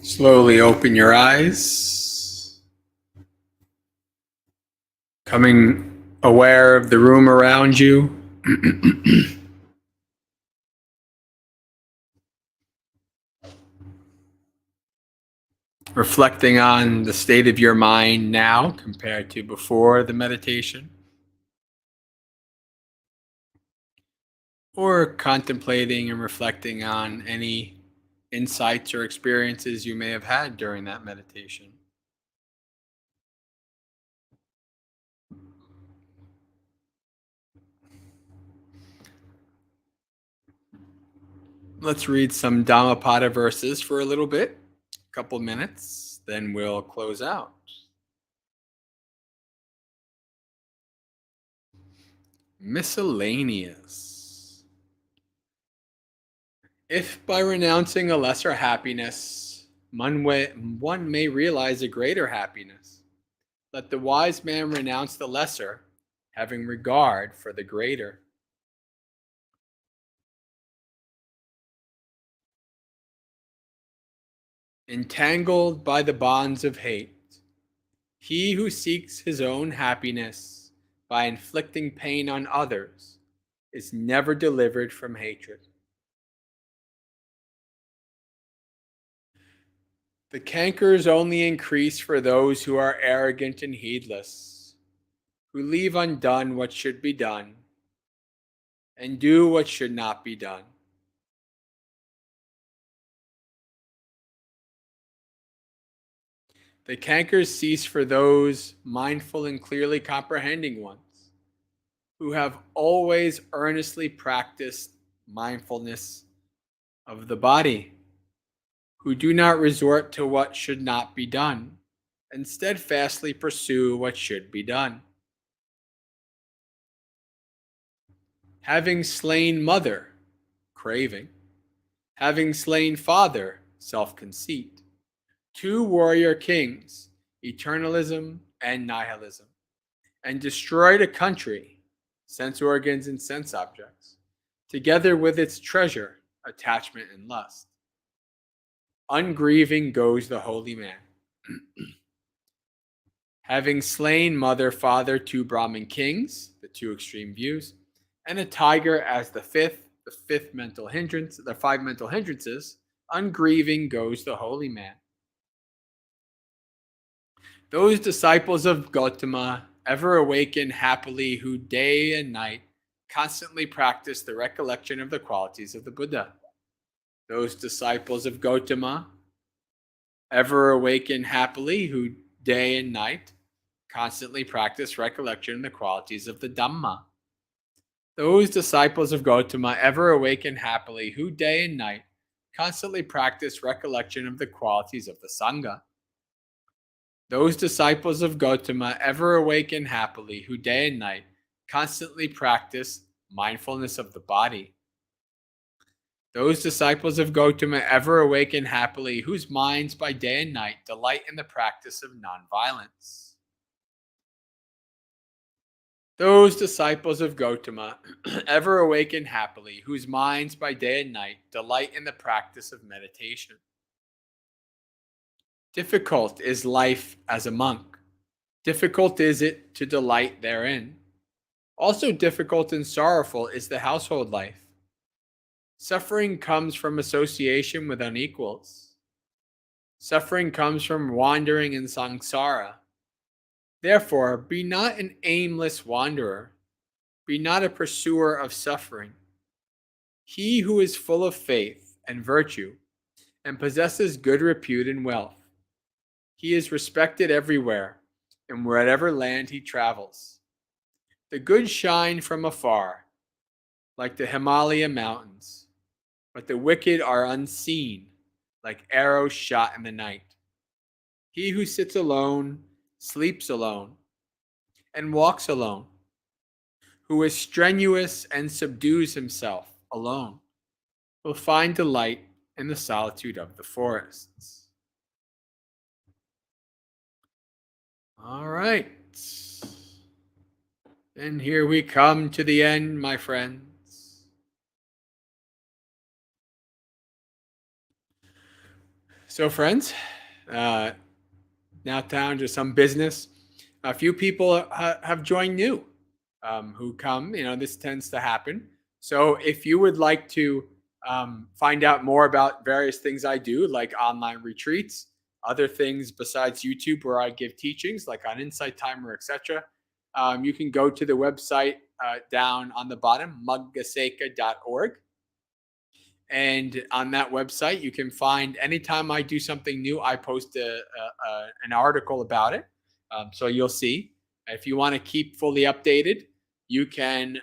Slowly open your eyes, becoming aware of the room around you. Reflecting on the state of your mind now compared to before the meditation, or contemplating and reflecting on any insights or experiences you may have had during that meditation. Let's read some Dhammapada verses for a little bit, a couple minutes, then we'll close out. Miscellaneous. If by renouncing a lesser happiness, one may realize a greater happiness, let the wise man renounce the lesser, having regard for the greater. Entangled by the bonds of hate, he who seeks his own happiness by inflicting pain on others is never delivered from hatred. The cankers only increase for those who are arrogant and heedless, who leave undone what should be done and do what should not be done. The cankers cease for those mindful and clearly comprehending ones, who have always earnestly practiced mindfulness of the body, who do not resort to what should not be done, and steadfastly pursue what should be done. Having slain mother, craving, having slain father, self-conceit, two warrior kings, eternalism and nihilism, and destroyed a country, sense organs and sense objects, together with its treasure, attachment and lust. Ungrieving goes the holy man. Having slain mother, father, two Brahmin kings, the two extreme views, and a tiger as the fifth mental hindrance, the five mental hindrances, ungrieving goes the holy man. Those disciples of Gautama ever awaken happily who day and night constantly practice the recollection of the qualities of the Buddha. Those disciples of Gautama ever awaken happily who day and night constantly practice recollection of the qualities of the Dhamma. Those disciples of Gautama ever awaken happily who day and night constantly practice recollection of the qualities of the Sangha. Those disciples of Gautama ever awaken happily who day and night constantly practice mindfulness of the body. Those disciples of Gautama ever awaken happily whose minds by day and night delight in the practice of nonviolence. Those disciples of Gautama ever awaken happily whose minds by day and night delight in the practice of meditation. Difficult is life as a monk. Difficult is it to delight therein. Also difficult and sorrowful is the household life. Suffering comes from association with unequals. Suffering comes from wandering in samsara. Therefore, be not an aimless wanderer. Be not a pursuer of suffering. He who is full of faith and virtue and possesses good repute and wealth, he is respected everywhere and wherever land he travels. The good shine from afar, like the Himalaya mountains, but the wicked are unseen, like arrows shot in the night. He who sits alone, sleeps alone, and walks alone, who is strenuous and subdues himself alone, will find delight in the solitude of the forests. All right. And here we come to the end, my friends. So, friends, now down to some business. A few people have joined new who come. This tends to happen. So, if you would like to find out more about various things I do, like online retreats, other things besides YouTube where I give teachings, like on Insight Timer, etc., you can go to the website down on the bottom, Maggasekha.org. And on that website, you can find anytime I do something new, I post an article about it. So you'll see. If you want to keep fully updated, you can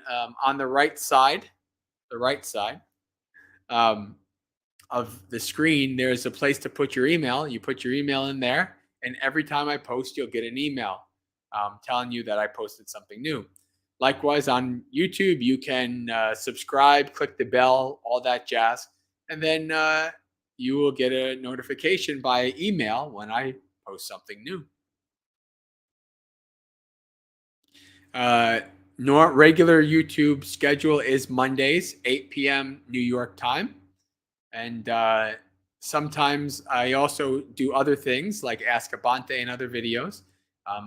on the right side um, of the screen, there's a place to put your email. You put your email in there, and every time I post, you'll get an email telling you that I posted something new. Likewise, on YouTube, you can subscribe, click the bell, all that jazz, and then you will get a notification by email when I post something new. Regular YouTube schedule is Mondays, 8 p.m. New York time. And sometimes I also do other things like Ask Abante and other videos.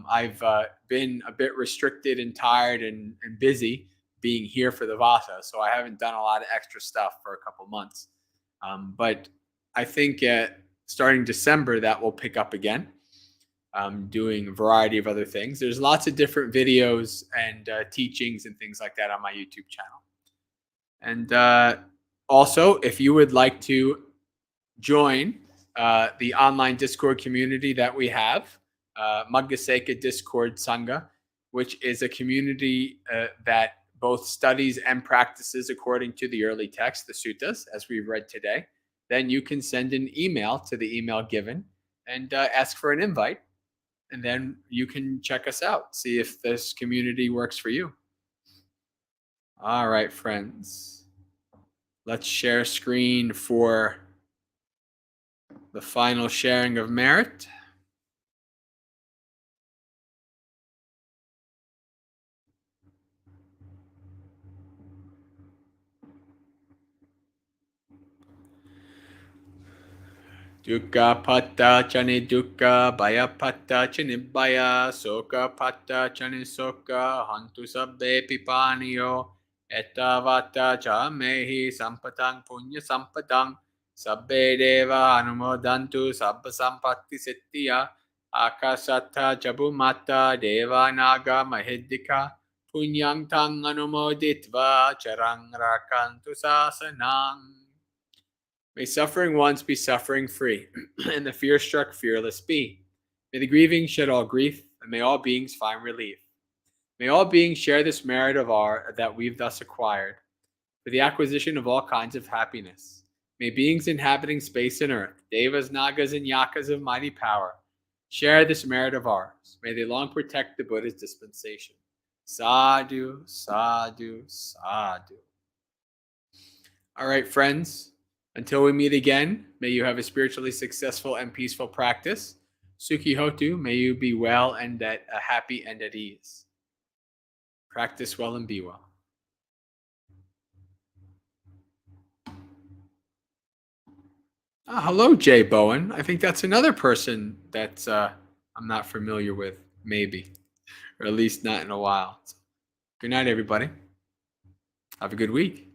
I've been a bit restricted and tired and busy being here for the Vasa, so I haven't done a lot of extra stuff for a couple months. But I think starting December, that will pick up again. Doing a variety of other things. There's lots of different videos and teachings and things like that on my YouTube channel. And also, if you would like to join the online Discord community that we have, Maggasekha Discord Sangha, which is a community that both studies and practices according to the early text, the suttas, as we read today, then you can send an email to the email given and ask for an invite. And then you can check us out, see if this community works for you. All right, friends. Let's share screen for the final sharing of merit. Dukkha patta chani dukkha, bhaya patta chani bhaya, soka patta chani soka, hantu sabbe pipaniyo, ettavata cha mehi sampatang punya sampadang, sabbe deva anumodantu sabba sampatti sittiya, akasatta jabumata deva naga mahiddika, punyang tang anumoditva charang rakantu sasanang. May suffering ones be suffering free, and the fear struck fearless be. May the grieving shed all grief, and may all beings find relief. May all beings share this merit of our that we've thus acquired, for the acquisition of all kinds of happiness. May beings inhabiting space and earth, devas, nagas, and yakas of mighty power, share this merit of ours. May they long protect the Buddha's dispensation. Sadhu, sadhu, sadhu. All right, friends. Until we meet again, may you have a spiritually successful and peaceful practice. Sukhi Hotu, may you be well and happy and at ease. Practice well and be well. Hello, Jay Bowen. I think that's another person that I'm not familiar with, maybe, or at least not in a while. Good night, everybody. Have a good week.